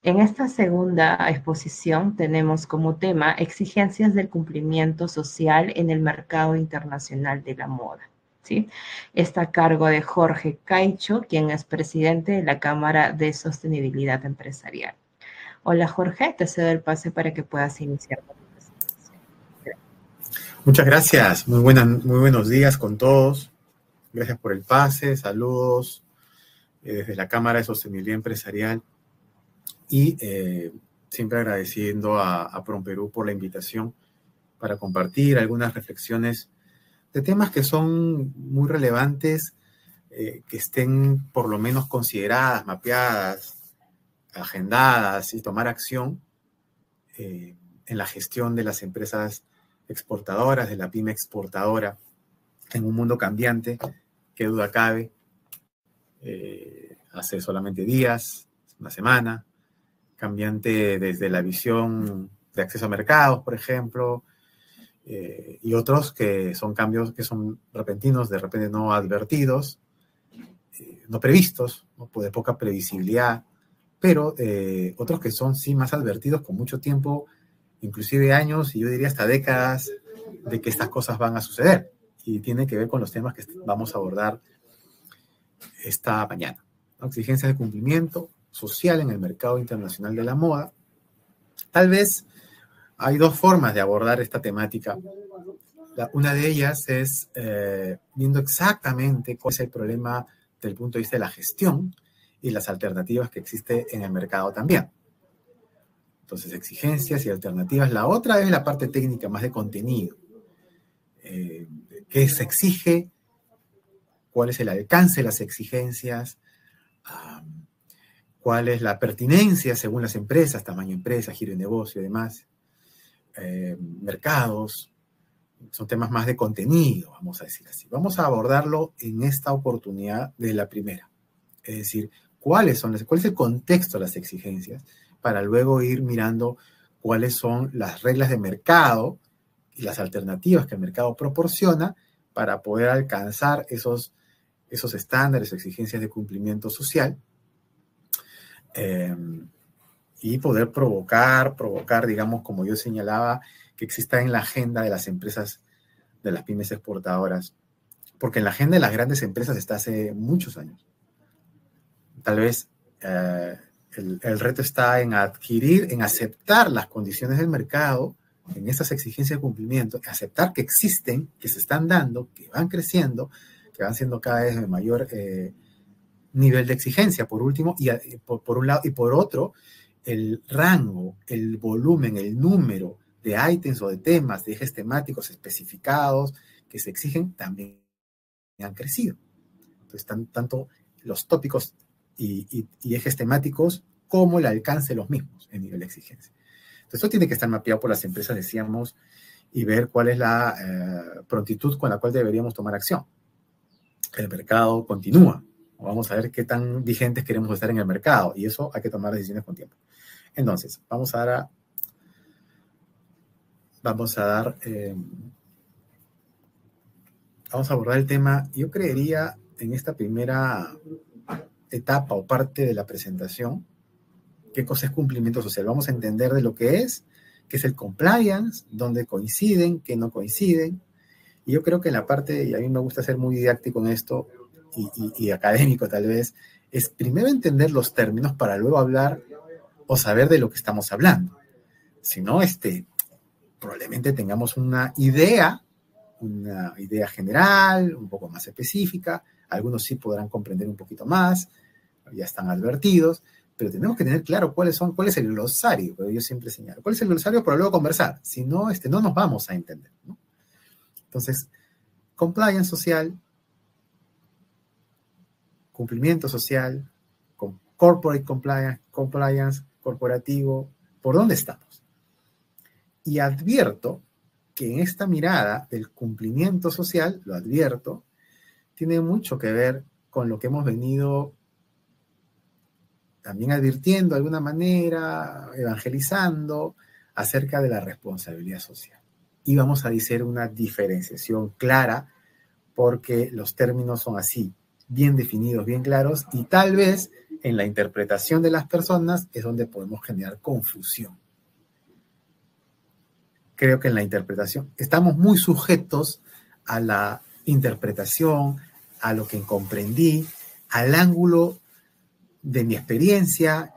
En esta segunda exposición tenemos como tema exigencias del cumplimiento social en el mercado internacional de la moda. ¿Sí? Está a cargo de Jorge Caicho, quien es presidente de la Cámara de Sostenibilidad Empresarial. Hola Jorge, te cedo el pase para que puedas iniciar con tu presentación. Muchas gracias, muy buenos días con todos. Gracias por el pase, saludos desde la Cámara de Sostenibilidad Empresarial y siempre agradeciendo a PROMPERÚ por la invitación para compartir algunas reflexiones de temas que son muy relevantes, que estén por lo menos consideradas, mapeadas, agendadas y tomar acción en la gestión de las empresas exportadoras, de la pyme exportadora, en un mundo cambiante, qué duda cabe, hace solamente días, una semana, cambiante desde la visión de acceso a mercados, por ejemplo, y otros que son cambios que son repentinos, de repente no advertidos, no previstos, ¿no? De poca previsibilidad, pero otros que son sí más advertidos con mucho tiempo, inclusive años y yo diría hasta décadas de que estas cosas van a suceder, y tiene que ver con los temas que vamos a abordar esta mañana, ¿no? Exigencias de cumplimiento social en el mercado internacional de la moda. Tal vez hay dos formas de abordar esta temática. Una de ellas es viendo exactamente cuál es el problema desde el punto de vista de la gestión y las alternativas que existen en el mercado también. Entonces, exigencias y alternativas. La otra es la parte técnica, más de contenido. ¿Qué se exige? ¿Cuál es el alcance de las exigencias? ¿Cuál es la pertinencia según las empresas, tamaño de empresa, giro de negocio y demás? Mercados. Son temas más de contenido, vamos a decir así. Vamos a abordarlo en esta oportunidad de la primera. Es decir, cuál es el contexto de las exigencias, para luego ir mirando cuáles son las reglas de mercado y las alternativas que el mercado proporciona para poder alcanzar esos estándares o exigencias de cumplimiento social, y poder provocar, digamos, como yo señalaba, que exista en la agenda de las empresas, de las pymes exportadoras, porque en la agenda de las grandes empresas está hace muchos años. Tal vez el reto está en adquirir, en aceptar las condiciones del mercado, en esas exigencias de cumplimiento, aceptar que existen, que se están dando, que van creciendo, que van siendo cada vez de mayor nivel de exigencia, por último, y por un lado, y por otro, el rango, el volumen, el número de ítems o de temas, de ejes temáticos especificados que se exigen también han crecido. Entonces, tanto los tópicos y ejes temáticos como el alcance de los mismos en nivel de exigencia. Entonces, esto tiene que estar mapeado por las empresas, decíamos, y ver cuál es la prontitud con la cual deberíamos tomar acción. El mercado continúa. Vamos a ver qué tan vigentes queremos estar en el mercado, y eso hay que tomar decisiones con tiempo. Entonces, vamos a abordar el tema. Yo creería en esta primera etapa o parte de la presentación, qué cosa es cumplimiento social. Vamos a entender de lo que es, qué es el compliance, dónde coinciden, qué no coinciden. Y yo creo que en la parte, y a mí me gusta ser muy didáctico en esto, y académico tal vez, es primero entender los términos para luego hablar o saber de lo que estamos hablando. Si no, probablemente tengamos una idea general, un poco más específica. Algunos sí podrán comprender un poquito más, ya están advertidos, pero tenemos que tener claro cuál es el glosario, pero yo siempre señalo, cuál es el glosario para luego conversar. Si no, no nos vamos a entender, ¿no? Entonces, compliance social, cumplimiento social, corporate compliance corporativo, ¿por dónde estamos? Y advierto que en esta mirada del cumplimiento social, lo advierto, tiene mucho que ver con lo que hemos venido también advirtiendo de alguna manera, evangelizando acerca de la responsabilidad social. Y vamos a hacer una diferenciación clara, porque los términos son así, bien definidos, bien claros, y tal vez en la interpretación de las personas es donde podemos generar confusión. Creo que en la interpretación estamos muy sujetos a la interpretación, a lo que comprendí, al ángulo de mi experiencia.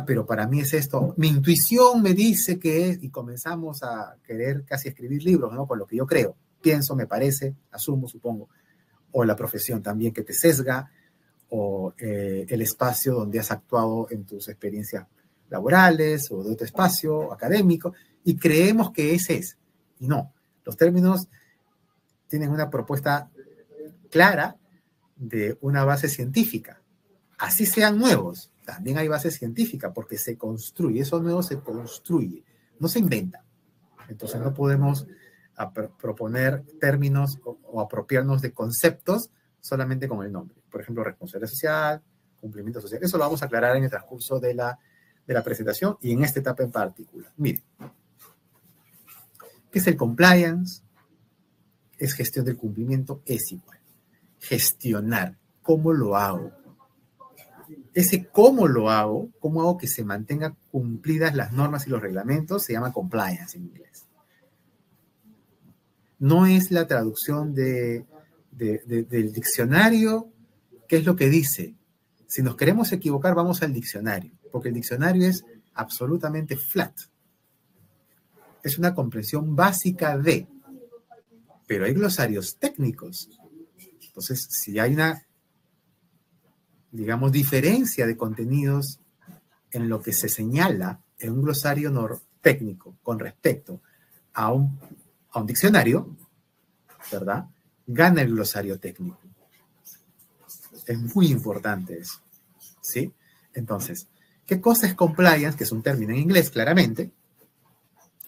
Pero para mí es esto. Mi intuición me dice que es, y comenzamos a querer casi escribir libros, ¿no? Con lo que yo creo, pienso, me parece, asumo, supongo. O la profesión también que te sesga, o el espacio donde has actuado en tus experiencias laborales o de otro espacio académico, y creemos que ese es. Y no, los términos tienen una propuesta clara de una base científica. Así sean nuevos, también hay base científica, porque se construye, eso nuevo se construye, no se inventa. Entonces no podemos proponer términos o apropiarnos de conceptos solamente con el nombre. Por ejemplo, responsabilidad social, cumplimiento social. Eso lo vamos a aclarar en el transcurso de la presentación y en esta etapa en particular. Miren, ¿qué es el compliance? Es gestión del cumplimiento, es igual. Gestionar, ¿cómo lo hago? Ese cómo lo hago, cómo hago que se mantengan cumplidas las normas y los reglamentos, se llama compliance en inglés. No es la traducción del diccionario, ¿qué es lo que dice? Si nos queremos equivocar, vamos al diccionario, porque el diccionario es absolutamente flat. Es una comprensión básica de, pero hay glosarios técnicos. Entonces, si hay una, digamos, diferencia de contenidos en lo que se señala en un glosario técnico con respecto a un diccionario, ¿verdad? Gana el glosario técnico. Es muy importante eso, ¿sí? Entonces, ¿qué cosa es compliance? Que es un término en inglés, claramente.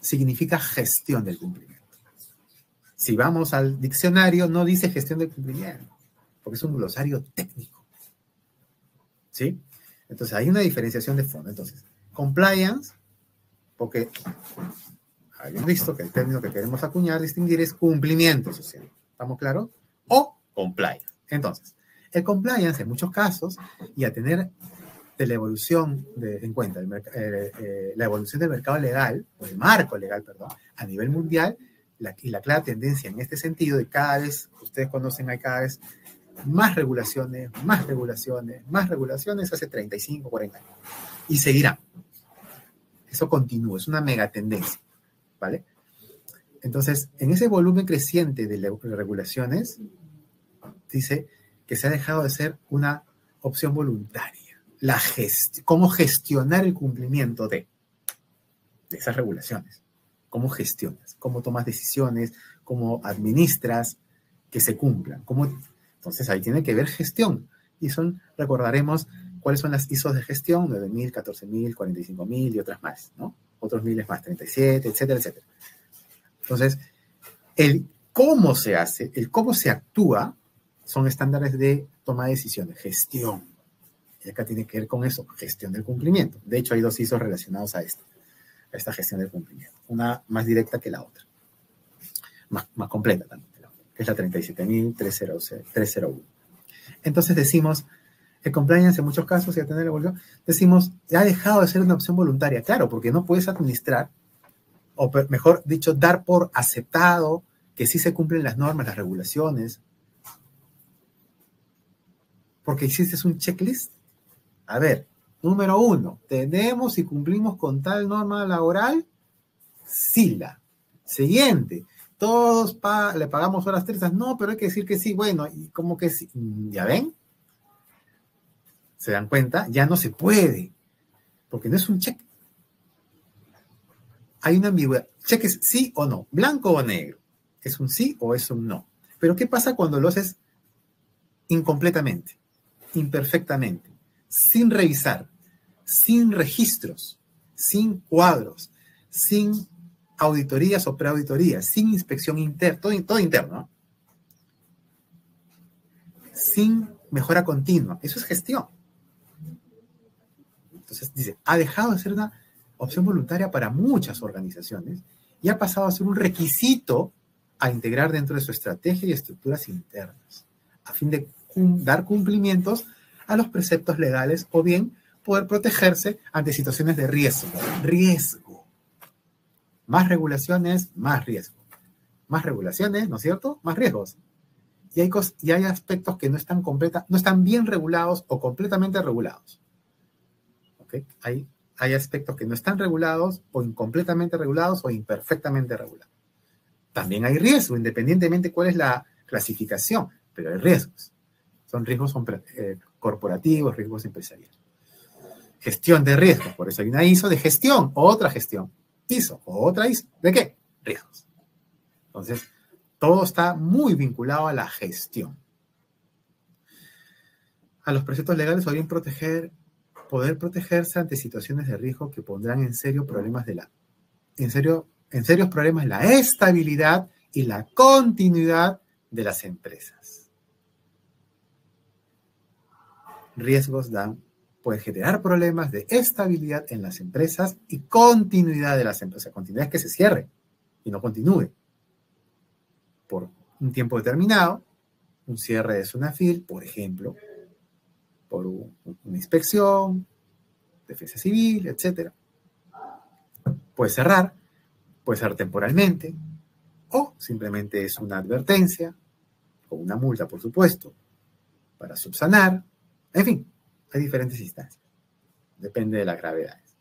Significa gestión del cumplimiento. Si vamos al diccionario, no dice gestión del cumplimiento, porque es un glosario técnico, ¿sí? Entonces, hay una diferenciación de fondo. Entonces, compliance, porque habíamos visto que el término que queremos acuñar, distinguir, es cumplimiento social. ¿Estamos claros? O compliance. Entonces, el compliance en muchos casos, y a tener de la evolución en cuenta, la evolución del mercado legal, o el marco legal, perdón, a nivel mundial, y la clara tendencia en este sentido de cada vez, ustedes conocen, hay cada vez más regulaciones, más regulaciones, más regulaciones hace 35, 40 años. Y seguirá. Eso continúa, es una megatendencia, ¿vale? Entonces, en ese volumen creciente de regulaciones, dice que se ha dejado de ser una opción voluntaria. Cómo gestionar el cumplimiento de esas regulaciones. Cómo gestionas, cómo tomas decisiones, cómo administras que se cumplan. Entonces, ahí tiene que ver gestión. Y recordaremos cuáles son las ISOs de gestión, 9.000, 14.000, 45.000 y otras más, ¿no? Otros miles más, 37, etcétera, etcétera. Entonces, el cómo se hace, el cómo se actúa, son estándares de toma de decisiones, gestión. Y acá tiene que ver con eso, gestión del cumplimiento. De hecho, hay dos ISOs relacionados a esta gestión del cumplimiento. Una más directa que la otra. Más completa también, que es la 37.301. Entonces decimos, el compliance en muchos casos, y a tener la evolución, decimos, ha dejado de ser una opción voluntaria. Claro, porque no puedes administrar, o mejor dicho, dar por aceptado que sí se cumplen las normas, las regulaciones, porque hiciste un checklist. A ver, número 1, ¿tenemos y cumplimos con tal norma laboral? Sí. Siguiente, todos le pagamos horas tercias. No, pero hay que decir que sí. Bueno, y como que sí. ¿Ya ven? ¿Se dan cuenta? Ya no se puede, porque no es un cheque. Hay una ambigüedad. Cheque es sí o no, blanco o negro. ¿Es un sí o es un no? Pero ¿qué pasa cuando lo haces incompletamente, imperfectamente, sin revisar, sin registros, sin cuadros, sin auditorías o preauditorías, sin inspección interna, todo interno, ¿no? Sin mejora continua? Eso es gestión. Entonces dice, ha dejado de ser una opción voluntaria para muchas organizaciones y ha pasado a ser un requisito a integrar dentro de su estrategia y estructuras internas, a fin de dar cumplimientos a los preceptos legales o bien poder protegerse ante situaciones de riesgo. Riesgo. Más regulaciones, más riesgo. Más regulaciones, ¿no es cierto? Más riesgos. Y hay aspectos que no están bien regulados o completamente regulados. ¿Okay? Hay aspectos que no están regulados o incompletamente regulados o imperfectamente regulados. También hay riesgo, independientemente cuál es la clasificación, pero hay riesgos. Son riesgos corporativos, riesgos empresariales. Gestión de riesgos, por eso hay una ISO de gestión, otra gestión. ISO, otra ISO. ¿De qué? Riesgos. Entonces, todo está muy vinculado a la gestión. A los preceptos legales o bien poder protegerse ante situaciones de riesgo que pondrán en serios problemas la estabilidad y la continuidad de las empresas. Riesgos pueden generar problemas de estabilidad en las empresas y continuidad de las empresas. Continuidad es que se cierre y no continúe por un tiempo determinado, un cierre de SUNAFIL, por ejemplo, por una inspección, defensa civil, etc. Puede cerrar, puede ser temporalmente, o simplemente es una advertencia, con una multa, por supuesto, para subsanar. En fin, hay diferentes instancias. Depende de las gravedades.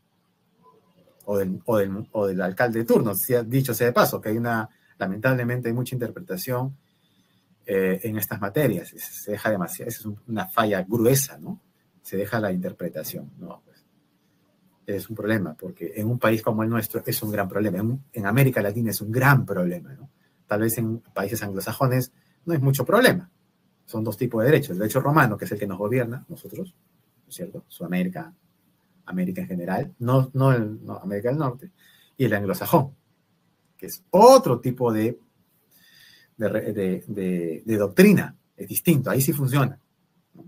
O del alcalde de turno, dicho sea de paso, que lamentablemente hay mucha interpretación en estas materias. Se deja demasiado, esa es una falla gruesa, ¿no? Se deja la interpretación, ¿no? Pues, es un problema, porque en un país como el nuestro es un gran problema. En América Latina es un gran problema, ¿no? Tal vez en países anglosajones no es mucho problema. Son dos tipos de derechos. El derecho romano, que es el que nos gobierna, nosotros, ¿no es cierto? Sudamérica, América en general, no América del Norte, y el anglosajón, que es otro tipo de doctrina, es distinto, ahí sí funciona. ¿No?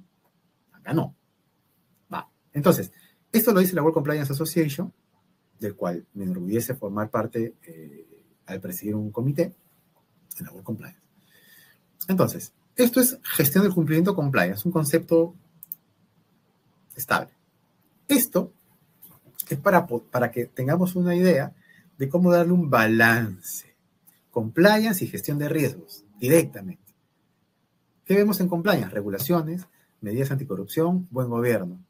Acá no. Va. Entonces, esto lo dice la World Compliance Association, del cual me enorgullece formar parte al presidir un comité en la World Compliance. Entonces, esto es gestión del cumplimiento compliance, un concepto estable. Esto es para que tengamos una idea de cómo darle un balance. Compliance y gestión de riesgos, directamente. ¿Qué vemos en compliance? Regulaciones, medidas anticorrupción, buen gobierno.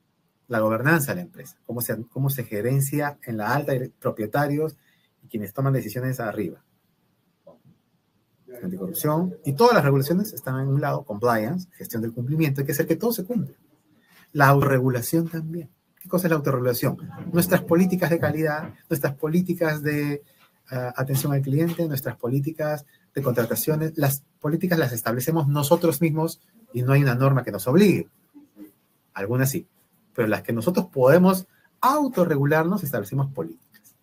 La gobernanza de la empresa, cómo se gerencia en la alta, propietarios y quienes toman decisiones arriba. Anticorrupción, y todas las regulaciones están en un lado, compliance, gestión del cumplimiento, hay que hacer que todo se cumpla. La autorregulación también. ¿Qué cosa es la autorregulación? Nuestras políticas de calidad, nuestras políticas de atención al cliente, nuestras políticas de contrataciones, las políticas las establecemos nosotros mismos y no hay una norma que nos obligue. Algunas sí, pero las que nosotros podemos autorregularnos, establecemos políticas.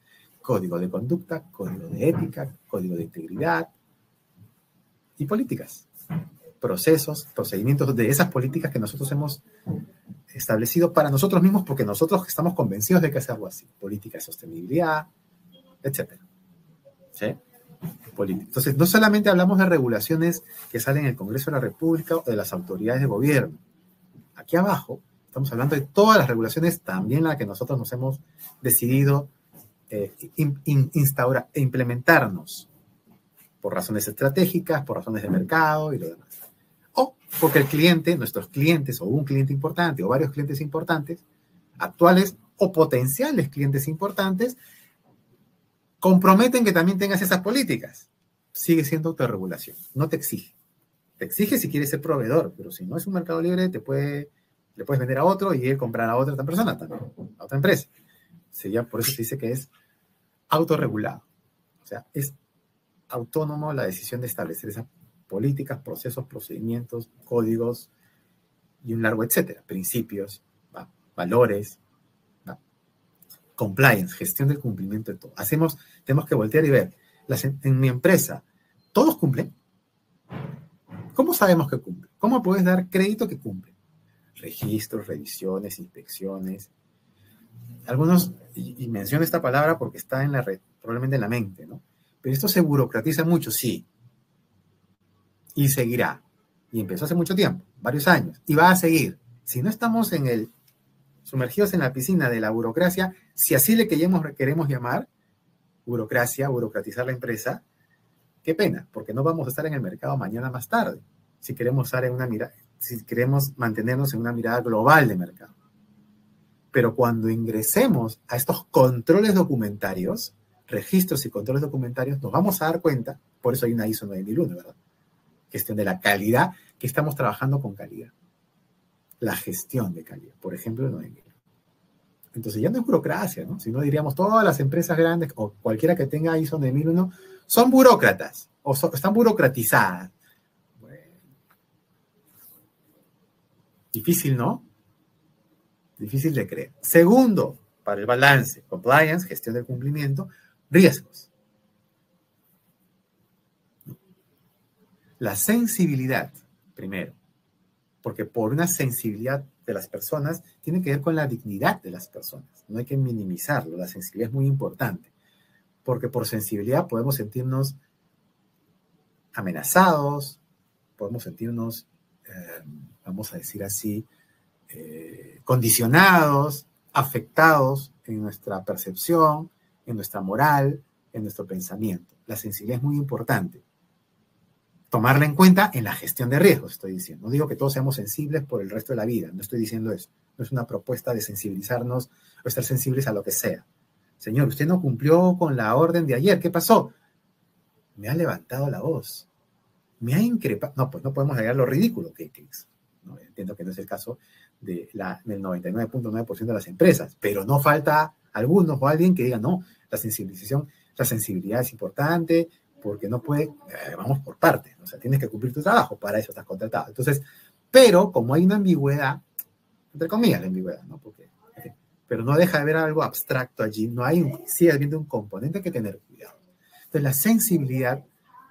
Código de conducta, código de ética, código de integridad y políticas. Procesos, procedimientos de esas políticas que nosotros hemos establecido para nosotros mismos porque nosotros estamos convencidos de que es algo así. Política de sostenibilidad, etc. ¿Sí? Entonces, no solamente hablamos de regulaciones que salen en el Congreso de la República o de las autoridades de gobierno. Aquí abajo estamos hablando de todas las regulaciones, también las que nosotros nos hemos decidido instaurar e implementarnos por razones estratégicas, por razones de mercado y lo demás. O porque el cliente, nuestros clientes, o un cliente importante, o varios clientes importantes, actuales o potenciales clientes importantes, comprometen que también tengas esas políticas. Sigue siendo autorregulación, no te exige. Te exige si quieres ser proveedor, pero si no es un mercado libre, le puedes vender a otro y él comprar a otra persona también, a otra empresa. Por eso se dice que es autorregulado. O sea, es autónomo la decisión de establecer esas políticas, procesos, procedimientos, códigos y un largo etcétera, principios, valores, compliance, gestión del cumplimiento de todo. Tenemos que voltear y ver, en mi empresa, ¿todos cumplen? ¿Cómo sabemos que cumplen? ¿Cómo puedes dar crédito que cumplen? Registros, revisiones, inspecciones. Algunos, y menciono esta palabra porque está en la red, probablemente en la mente, ¿no? Pero esto se burocratiza mucho, sí. Y seguirá. Y empezó hace mucho tiempo, varios años. Y va a seguir. Si no estamos sumergidos en la piscina de la burocracia, si así le queremos llamar, burocracia, burocratizar la empresa, qué pena, porque no vamos a estar en el mercado mañana más tarde, si queremos mantenernos en una mirada global de mercado. Pero cuando ingresemos a estos controles documentarios, registros y controles documentarios, nos vamos a dar cuenta, por eso hay una ISO 9001, ¿verdad? Gestión de la calidad, que estamos trabajando con calidad. La gestión de calidad, por ejemplo, el 9001. Entonces ya no es burocracia, ¿no? Si no diríamos todas las empresas grandes o cualquiera que tenga ISO 9001 son burócratas o están burocratizadas. Bueno, difícil, ¿no? Difícil de creer. Segundo, para el balance, compliance, gestión del cumplimiento, riesgos. La sensibilidad, primero, porque por una sensibilidad de las personas tiene que ver con la dignidad de las personas. No hay que minimizarlo, la sensibilidad es muy importante, porque por sensibilidad podemos sentirnos amenazados, podemos sentirnos, vamos a decir así, condicionados, afectados en nuestra percepción, en nuestra moral, en nuestro pensamiento. La sensibilidad es muy importante. Tomarla en cuenta en la gestión de riesgos, estoy diciendo. No digo que todos seamos sensibles por el resto de la vida, no estoy diciendo eso. No es una propuesta de sensibilizarnos o estar sensibles a lo que sea. Señor, usted no cumplió con la orden de ayer, ¿qué pasó? Me ha levantado la voz, me ha increpado. No, pues no podemos negar lo ridículo que es. No, entiendo que no es el caso del 99.9% de las empresas, pero no falta algunos o alguien que diga, no, la sensibilidad es importante, porque no puede, vamos por partes, o sea, tienes que cumplir tu trabajo, para eso estás contratado. Entonces, pero como hay una ambigüedad, entre comillas la ambigüedad, ¿no? Porque, pero no deja de haber algo abstracto allí, sigue habiendo un componente que tener cuidado. Entonces, la sensibilidad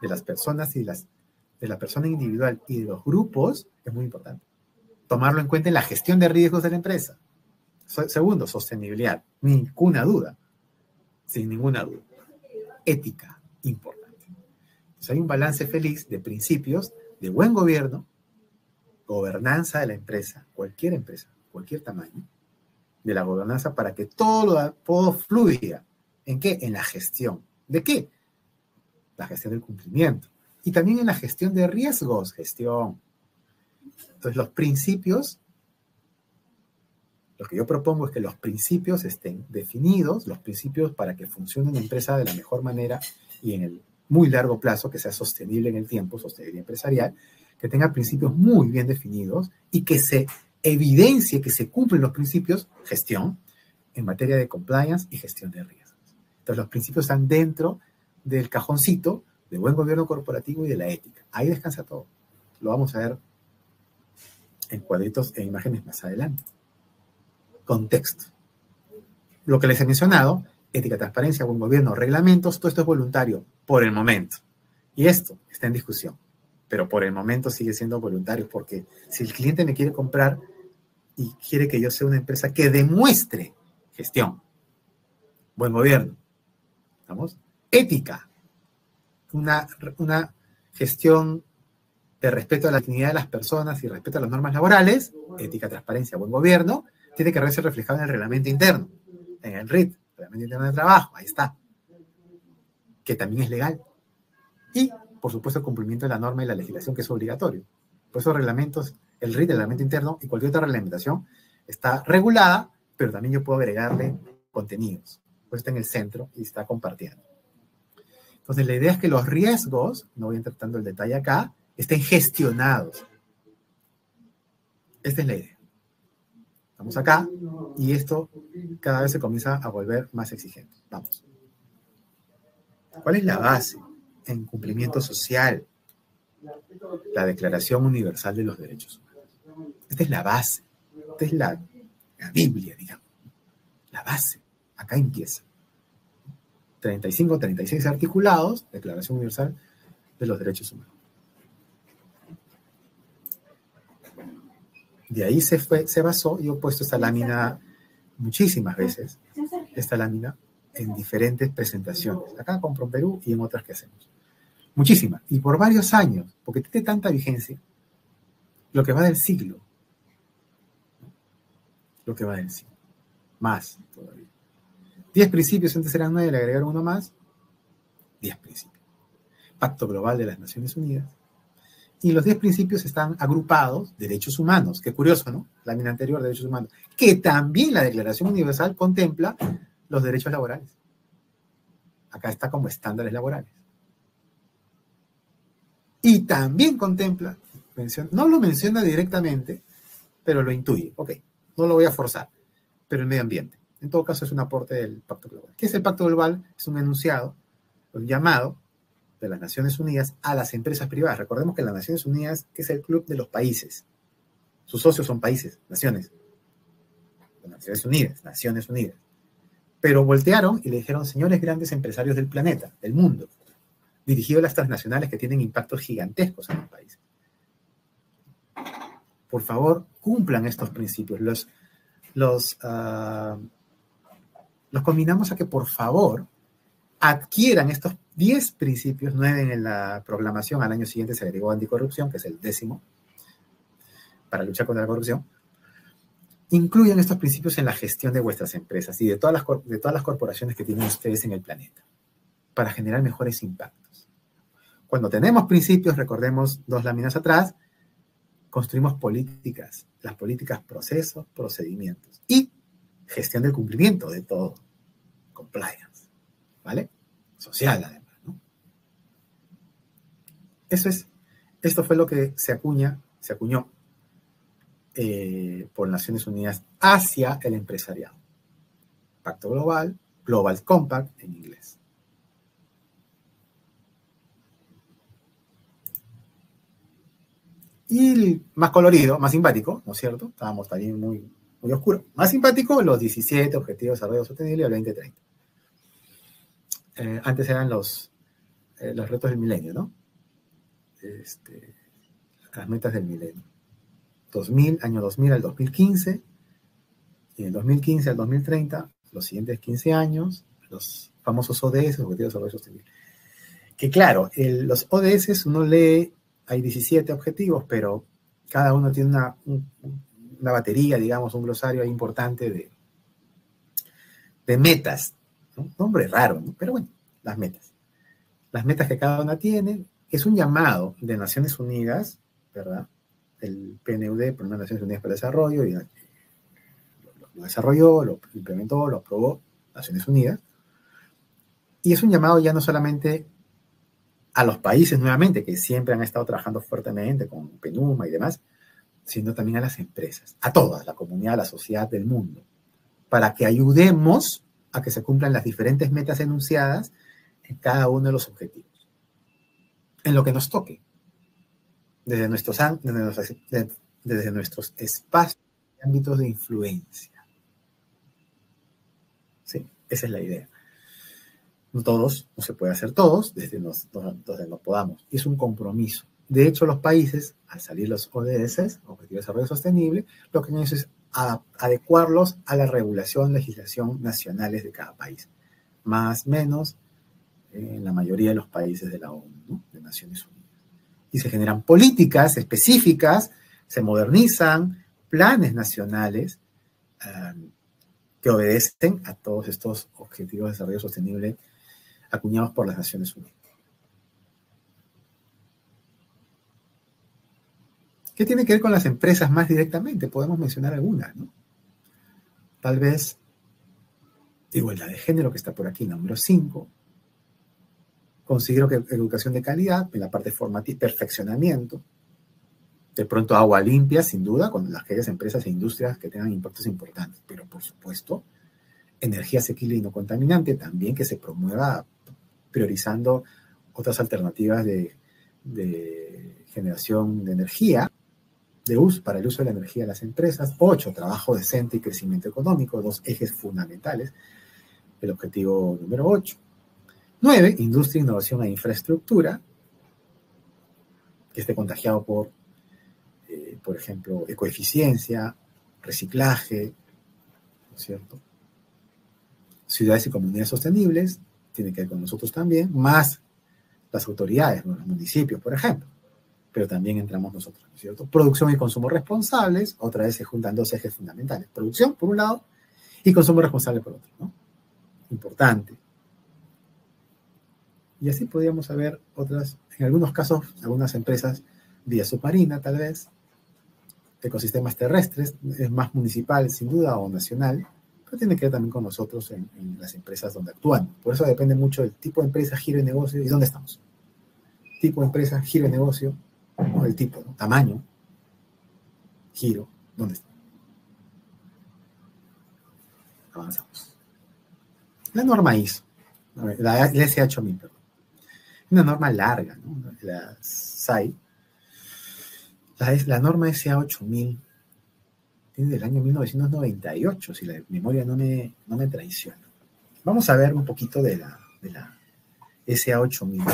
de las personas y de la persona individual y de los grupos es muy importante. Tomarlo en cuenta en la gestión de riesgos de la empresa. Segundo, sostenibilidad, ninguna duda, sin ninguna duda. Ética, importante. Entonces, hay un balance feliz de principios, de buen gobierno, gobernanza de la empresa, cualquier tamaño, de la gobernanza para que todo fluya. ¿En qué? En la gestión. ¿De qué? La gestión del cumplimiento. Y también en la gestión de riesgos, Entonces, los principios, lo que yo propongo es que los principios estén definidos, los principios para que funcione una empresa de la mejor manera y en el muy largo plazo, que sea sostenible en el tiempo, sostenible empresarial, que tenga principios muy bien definidos y que se evidencie que se cumplen los principios, gestión, en materia de compliance y gestión de riesgos. Entonces, los principios están dentro del cajoncito de buen gobierno corporativo y de la ética. Ahí descansa todo. Lo vamos a ver en cuadritos e imágenes más adelante. Contexto. Lo que les he mencionado, ética, transparencia, buen gobierno, reglamentos, todo esto es voluntario por el momento. Y esto está en discusión, pero por el momento sigue siendo voluntario, porque si el cliente me quiere comprar y quiere que yo sea una empresa que demuestre gestión, buen gobierno, ¿estamos? Ética, una gestión de respeto a la dignidad de las personas y respeto a las normas laborales, ética, transparencia, buen gobierno, tiene que verse reflejado en el reglamento interno, en el RIT, Reglamento Interno de Trabajo, ahí está, que también es legal. Y, por supuesto, el cumplimiento de la norma y la legislación, que es obligatorio. Por esos reglamentos, el RIT, el reglamento interno y cualquier otra reglamentación está regulada, pero también yo puedo agregarle contenidos. Pues está en el centro y está compartiendo. Entonces, la idea es que los riesgos, no voy a entrar tanto el detalle acá, estén gestionados. Esta es la idea. Estamos acá y esto cada vez se comienza a volver más exigente. Vamos. ¿Cuál es la base en cumplimiento social? La Declaración Universal de los Derechos Humanos. Esta es la base. Esta es la Biblia, digamos. La base. Acá empieza. 35, 36 articulados, Declaración Universal de los Derechos Humanos. De ahí se basó, y he puesto esta lámina muchísimas veces, esta lámina en diferentes presentaciones, acá con PROPERÚ y en otras que hacemos. Muchísimas, y por varios años, porque tiene tanta vigencia, lo que va del siglo. lo que va del 5. Más todavía. 10 principios, antes eran 9, le agregaron uno más. 10 principios. Pacto Global de las Naciones Unidas. Y los 10 principios están agrupados, derechos humanos. Qué curioso, ¿no? La lámina anterior, derechos humanos. Que también la Declaración Universal contempla los derechos laborales. Acá está como estándares laborales. Y también contempla, no lo menciona directamente, pero lo intuye. Ok, no lo voy a forzar, pero el medio ambiente. En todo caso es un aporte del Pacto Global. ¿Qué es el Pacto Global? Es un enunciado, un llamado de las Naciones Unidas a las empresas privadas. Recordemos que las Naciones Unidas es el club de los países. Sus socios son países, naciones. Las Naciones Unidas. Pero voltearon y le dijeron, señores grandes empresarios del planeta, del mundo, dirigido a las transnacionales que tienen impactos gigantescos en el país. Por favor, cumplan estos principios. Los combinamos a que, por favor, adquieran estos 10 principios, 9 en la proclamación, al año siguiente se agregó anticorrupción, que es el 10º, para luchar contra la corrupción. Incluyan estos principios en la gestión de vuestras empresas y de todas las corporaciones que tienen ustedes en el planeta, para generar mejores impactos. Cuando tenemos principios, recordemos 2 láminas atrás, construimos políticas, las políticas, procesos, procedimientos y gestión del cumplimiento de todo, compliance, ¿vale? Social, además, ¿no? Esto fue lo que se acuñó por Naciones Unidas hacia el empresariado. Pacto Global, Global Compact en inglés. Y más colorido, más simpático, ¿no es cierto? Estábamos también muy oscuro. Más simpático, los 17 Objetivos de Desarrollo Sostenible al 2030. Antes eran los retos del milenio, ¿no? Las metas del milenio. Año 2000 al 2015, y del 2015 al 2030, los siguientes 15 años, los famosos ODS, Objetivos de Desarrollo Sostenible. Que claro, los ODS uno lee, hay 17 objetivos, pero cada uno tiene una batería, digamos, un glosario ahí importante de metas, ¿no? Nombre raro, ¿no? Pero bueno, las metas. Las metas que cada una tiene, es un llamado de Naciones Unidas, ¿verdad? El PNUD, por las Naciones Unidas para el Desarrollo, y lo desarrolló, lo implementó, lo aprobó Naciones Unidas. Y es un llamado ya no solamente a los países nuevamente, que siempre han estado trabajando fuertemente con PNUMA y demás, sino también a las empresas, a toda la comunidad, a la sociedad del mundo, para que ayudemos a que se cumplan las diferentes metas enunciadas en cada uno de los objetivos, en lo que nos toque, desde nuestros espacios y ámbitos de influencia. Sí, esa es la idea. No todos, no se puede hacer todos, desde donde no podamos. Y es un compromiso. De hecho, los países, al salir los ODS, Objetivos de Desarrollo Sostenible, lo que han hecho es adecuarlos a la regulación, legislación nacionales de cada país. Más, menos, en la mayoría de los países de la ONU, ¿no? De Naciones Unidas. Y se generan políticas específicas, se modernizan planes nacionales que obedecen a todos estos Objetivos de Desarrollo Sostenible acuñados por las Naciones Unidas. ¿Qué tiene que ver con las empresas más directamente? Podemos mencionar algunas, ¿no? Tal vez igualdad de género, que está por aquí, número 5. Considero que educación de calidad, en la parte formativa, perfeccionamiento. De pronto agua limpia, sin duda, con aquellas empresas e industrias que tengan impactos importantes. Pero, por supuesto, energía asequible y no contaminante, también que se promueva priorizando otras alternativas de generación de energía, para el uso de la energía de las empresas. 8, trabajo decente y crecimiento económico, 2 ejes fundamentales, el objetivo número 8. 9, industria, innovación e infraestructura, que esté contagiado por ejemplo, ecoeficiencia, reciclaje, ¿no es cierto? Ciudades y comunidades sostenibles, tiene que ver con nosotros también, más las autoridades, ¿no? Los municipios, por ejemplo. pero también entramos nosotros, ¿no es cierto? Producción y consumo responsables, otra vez se juntan dos ejes fundamentales. Producción, por un lado, y consumo responsable, por otro, ¿no? Importante. Y así podríamos haber otras, en algunos casos, algunas empresas vía submarina, tal vez, ecosistemas terrestres, es más municipal, sin duda, o nacional, pero tiene que ver también con nosotros en las empresas donde actúan. Por eso depende mucho del tipo de empresa, giro de negocio y dónde estamos. Tipo de empresa, giro de negocio, ¿no? El tipo, ¿no? Tamaño, giro, ¿dónde está? Avanzamos. La norma ISO, la S8000, perdón. Una norma larga, ¿no? La SAI. La norma SA8000 tiene del año 1998, si la memoria no me traiciona. Vamos a ver un poquito de la SA8000,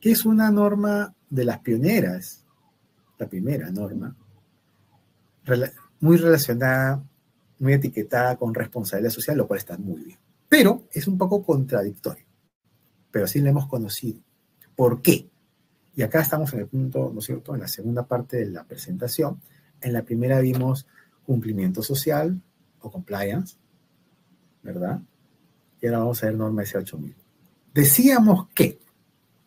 que es una norma de las pioneras, la primera norma, muy relacionada, muy etiquetada con responsabilidad social, lo cual está muy bien. Pero es un poco contradictorio, pero así la hemos conocido. ¿Por qué? Y acá estamos en el punto, ¿no es cierto?, en la segunda parte de la presentación. En la primera vimos cumplimiento social o compliance, ¿verdad? Y ahora vamos a ver norma S8000. Decíamos que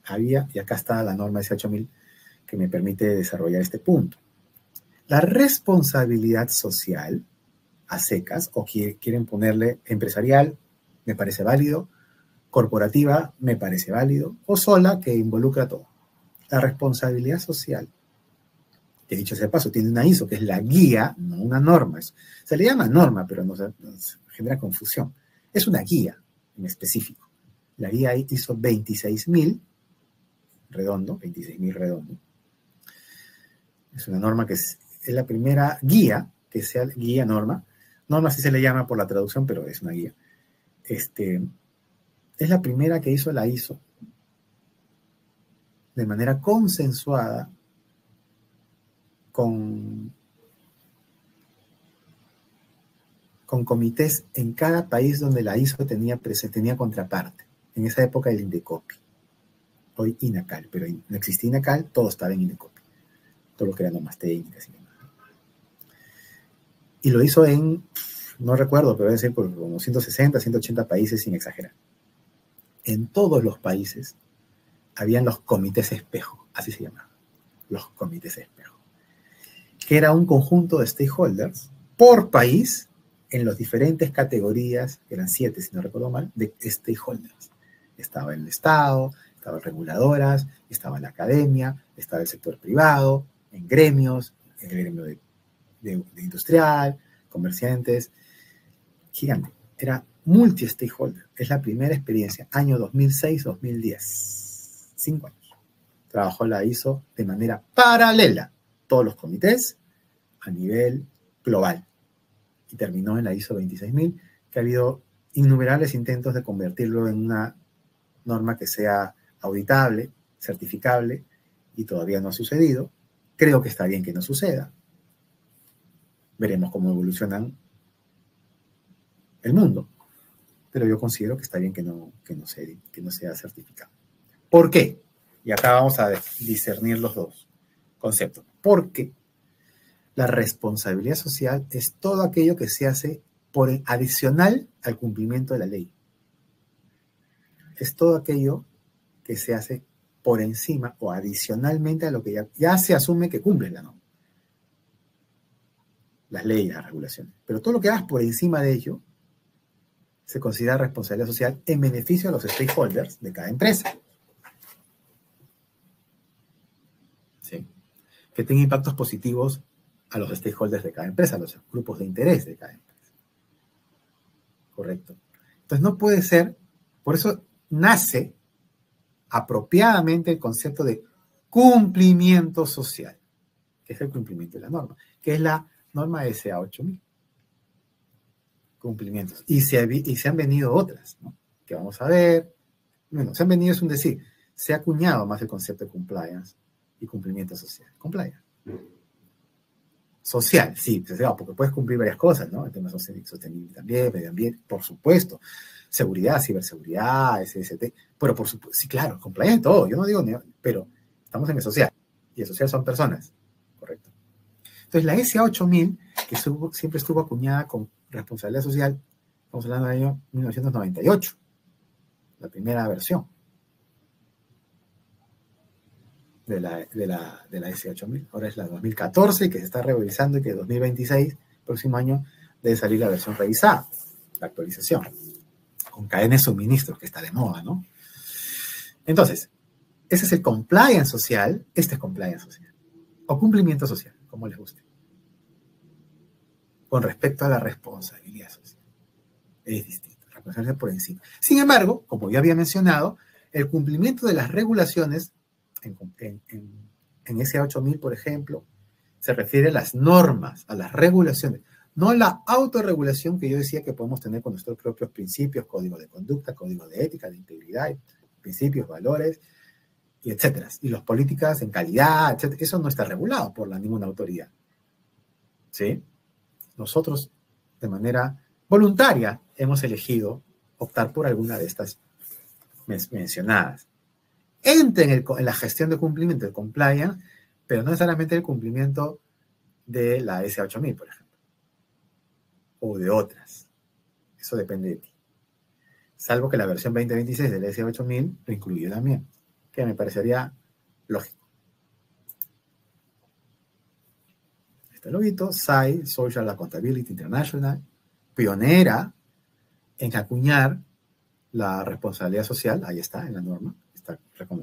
había, y acá está la norma S8000 que me permite desarrollar este punto. La responsabilidad social a secas, o quieren ponerle empresarial, me parece válido, corporativa, me parece válido, o sola, que involucra todo. La responsabilidad social, que dicho sea de paso, tiene una ISO, que es la guía, no una norma. Se le llama norma, pero nos genera confusión. Es una guía en específico. La guía ISO 26000, redondo, 26000 redondo. Es una norma que es la primera guía, que sea guía norma. Norma sí se le llama por la traducción, pero es una guía. Es la primera que hizo la ISO de manera consensuada con comités en cada país donde la ISO tenía contraparte. En esa época el Indecopi, hoy INACAL, pero no existía INACAL, todo estaba en Indecopi, todo lo que eran normas técnicas y demás. Y lo hizo en, no recuerdo, pero debe ser por como 160, 180 países sin exagerar. En todos los países habían los comités espejo, así se llamaban, los comités espejo, que era un conjunto de stakeholders por país en las diferentes categorías, que eran 7 si no recuerdo mal, de stakeholders. Estaba el Estado, estaban reguladoras, estaba la academia, estaba el sector privado, en gremios, el gremio de industrial, comerciantes, gigante. Era multi-stakeholder. Es la primera experiencia, año 2006-2010. 5 años. Trabajó la ISO de manera paralela, todos los comités a nivel global. Y terminó en la ISO 26000, que ha habido innumerables intentos de convertirlo en una norma que sea auditable, certificable, y todavía no ha sucedido. Creo que está bien que no suceda. Veremos cómo evolucionan el mundo, pero yo considero que está bien que no sea certificado. ¿Por qué? Y acá vamos a discernir los dos conceptos. Porque la responsabilidad social es todo aquello que se hace por adicional al cumplimiento de la ley. Es todo aquello que se hace por encima o adicionalmente a lo que ya se asume que cumple la norma. Las leyes, las regulaciones. Pero todo lo que hagas por encima de ello se considera responsabilidad social en beneficio de los stakeholders de cada empresa. ¿Sí? Que tenga impactos positivos a los stakeholders de cada empresa, a los grupos de interés de cada empresa. Correcto. Entonces no puede ser, por eso nace apropiadamente el concepto de cumplimiento social, que es el cumplimiento de la norma, que es la norma SA8000. Cumplimientos. Y se han venido otras, ¿no? Que vamos a ver. Bueno, se han venido, es un decir, se ha acuñado más el concepto de compliance y cumplimiento social. Compliance. Social, sí, porque puedes cumplir varias cosas, ¿no? El tema sostenible también, medio ambiente, por supuesto. Seguridad, ciberseguridad, SST, pero por supuesto, sí, claro, compliance todo, yo no digo, pero Estamos en el social, y el social son personas, ¿correcto? Entonces, la SA 8000, que siempre estuvo acuñada con responsabilidad social, estamos hablando del año 1998, la primera versión de la SA 8000. Ahora es la 2014, que se está revisando, y que en 2026, próximo año, debe salir la versión revisada, la actualización, con cadena de suministro, que está de moda, ¿no? Entonces, ese es el compliance social, este es compliance social, o cumplimiento social, como les guste, con respecto a la responsabilidad social. Es distinto, responsabilidad por encima. Sin embargo, como ya había mencionado, el cumplimiento de las regulaciones en ese 8000, por ejemplo, se refiere a las normas, a las regulaciones, no a la autorregulación que yo decía que podemos tener con nuestros propios principios, código de conducta, código de ética, de integridad, principios, valores, y etcétera. Y las políticas en calidad, etcétera. Eso no está regulado por ninguna autoridad. ¿Sí? Nosotros, de manera voluntaria, hemos elegido optar por alguna de estas mencionadas. Entra en la gestión de cumplimiento, de compliance, pero no necesariamente el cumplimiento de la SA 8000, por ejemplo, o de otras. Eso depende de ti. Salvo que la versión 2026 del SA 8000 lo incluye también, que me parecería lógico. Este loguito, SAI, Social Accountability International, pionera en acuñar la responsabilidad social, ahí está, en la norma,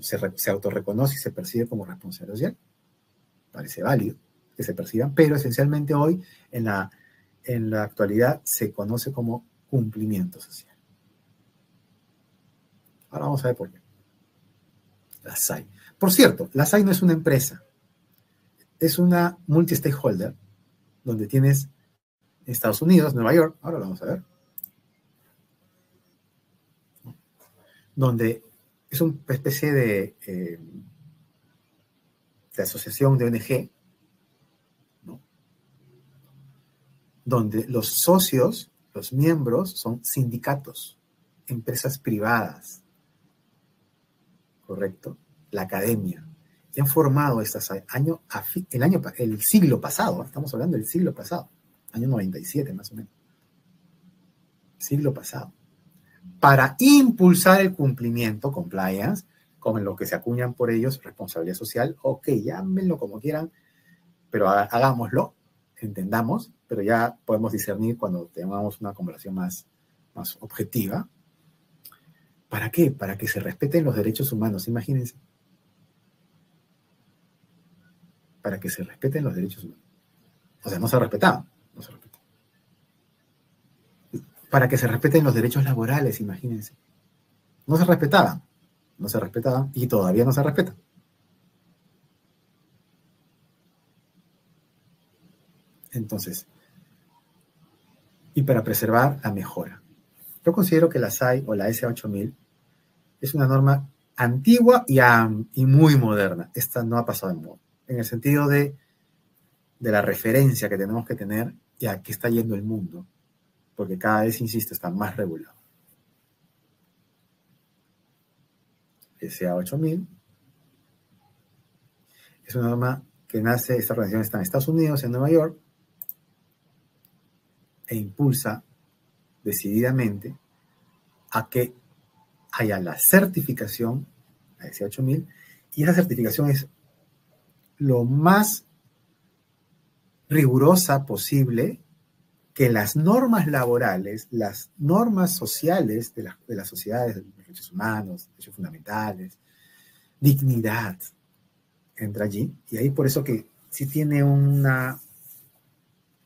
se autorreconoce y se percibe como responsabilidad social. Parece válido que se perciban, pero esencialmente hoy, en la actualidad, se conoce como cumplimiento social. Ahora vamos a ver por qué. La SAI. Por cierto, la SAI no es una empresa, es una multi-stakeholder, donde tienes Estados Unidos, Nueva York, ahora lo vamos a ver, donde es una especie de asociación de ONG, ¿no? Donde los socios, los miembros, son sindicatos, empresas privadas, ¿correcto? La academia. Y han formado estas el siglo pasado, estamos hablando del siglo pasado, año 97 más o menos, siglo pasado, para impulsar el cumplimiento, compliance, con lo que se acuñan por ellos, responsabilidad social. Ok, llámenlo como quieran, pero hagámoslo, entendamos, pero ya podemos discernir cuando tengamos una conversación más objetiva. ¿Para qué? Para que se respeten los derechos humanos, imagínense. Para que se respeten los derechos humanos. O sea, no se respetaban. Para que se respeten los derechos laborales, imagínense. No se respetaban y todavía no se respetan. Entonces, y para preservar la mejora. Yo considero que la SAI o la SA 8000 es una norma antigua y muy moderna. Esta no ha pasado de moda, en el sentido de la referencia que tenemos que tener y a qué está yendo el mundo, porque cada vez, insisto, está más regulado. SA 8000 es una norma que nace, esta organización está en Estados Unidos, en Nueva York, e impulsa decididamente a que haya la certificación, la SA 8000, y esa certificación es lo más rigurosa posible, que las normas laborales, las normas sociales de las sociedades, de los derechos humanos, derechos fundamentales, dignidad, entra allí. Y ahí por eso que sí tiene un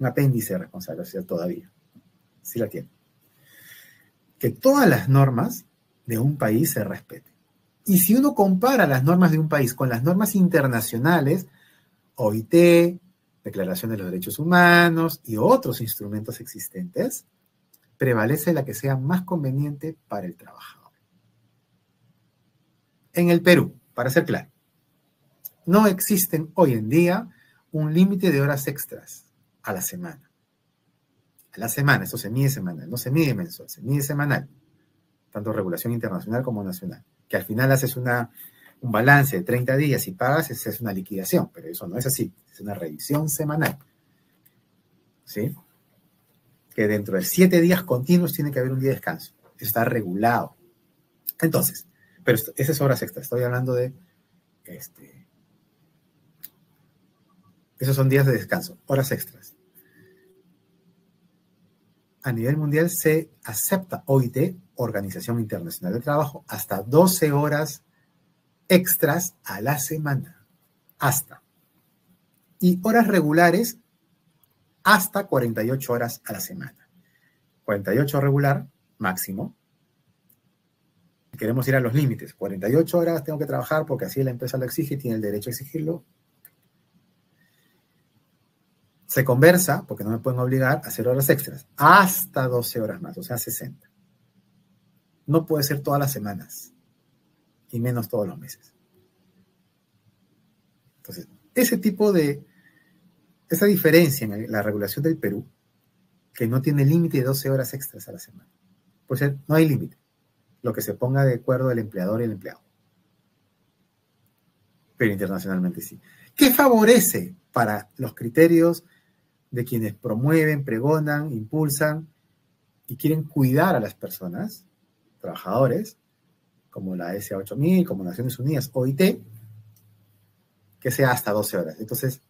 apéndice de responsabilidad social todavía. Sí la tiene. Que todas las normas de un país se respeten. Y si uno compara las normas de un país con las normas internacionales, OIT, Declaración de los Derechos Humanos y otros instrumentos existentes, prevalece la que sea más conveniente para el trabajador. En el Perú, para ser claro, no existen hoy en día un límite de horas extras a la semana. A la semana, esto se mide semanal, no se mide mensual, se mide semanal, tanto regulación internacional como nacional, que al final haces una un balance de 30 días y pagas, esa es una liquidación, pero eso no es así, es una revisión semanal, ¿sí? Que dentro de 7 días continuos tiene que haber un día de descanso, está regulado. Entonces, pero esas es horas extras, estoy hablando de, esos son días de descanso, horas extras. A nivel mundial se acepta OIT, Organización Internacional del Trabajo, hasta 12 horas extras a la semana. Hasta. Y horas regulares hasta 48 horas a la semana. 48 regular, máximo. Queremos ir a los límites. 48 horas tengo que trabajar porque así la empresa lo exige y tiene el derecho a exigirlo. Se conversa, porque no me pueden obligar a hacer horas extras, hasta 12 horas más, o sea, 60. No puede ser todas las semanas, y menos todos los meses. Entonces, esa diferencia en la regulación del Perú, que no tiene límite de 12 horas extras a la semana, pues no hay límite, lo que se ponga de acuerdo el empleador y el empleado. Pero internacionalmente sí. ¿Qué favorece para los criterios de quienes promueven, pregonan, impulsan y quieren cuidar a las personas, trabajadores, como la SA8000, como Naciones Unidas, OIT, que sea hasta 12 horas? Entonces,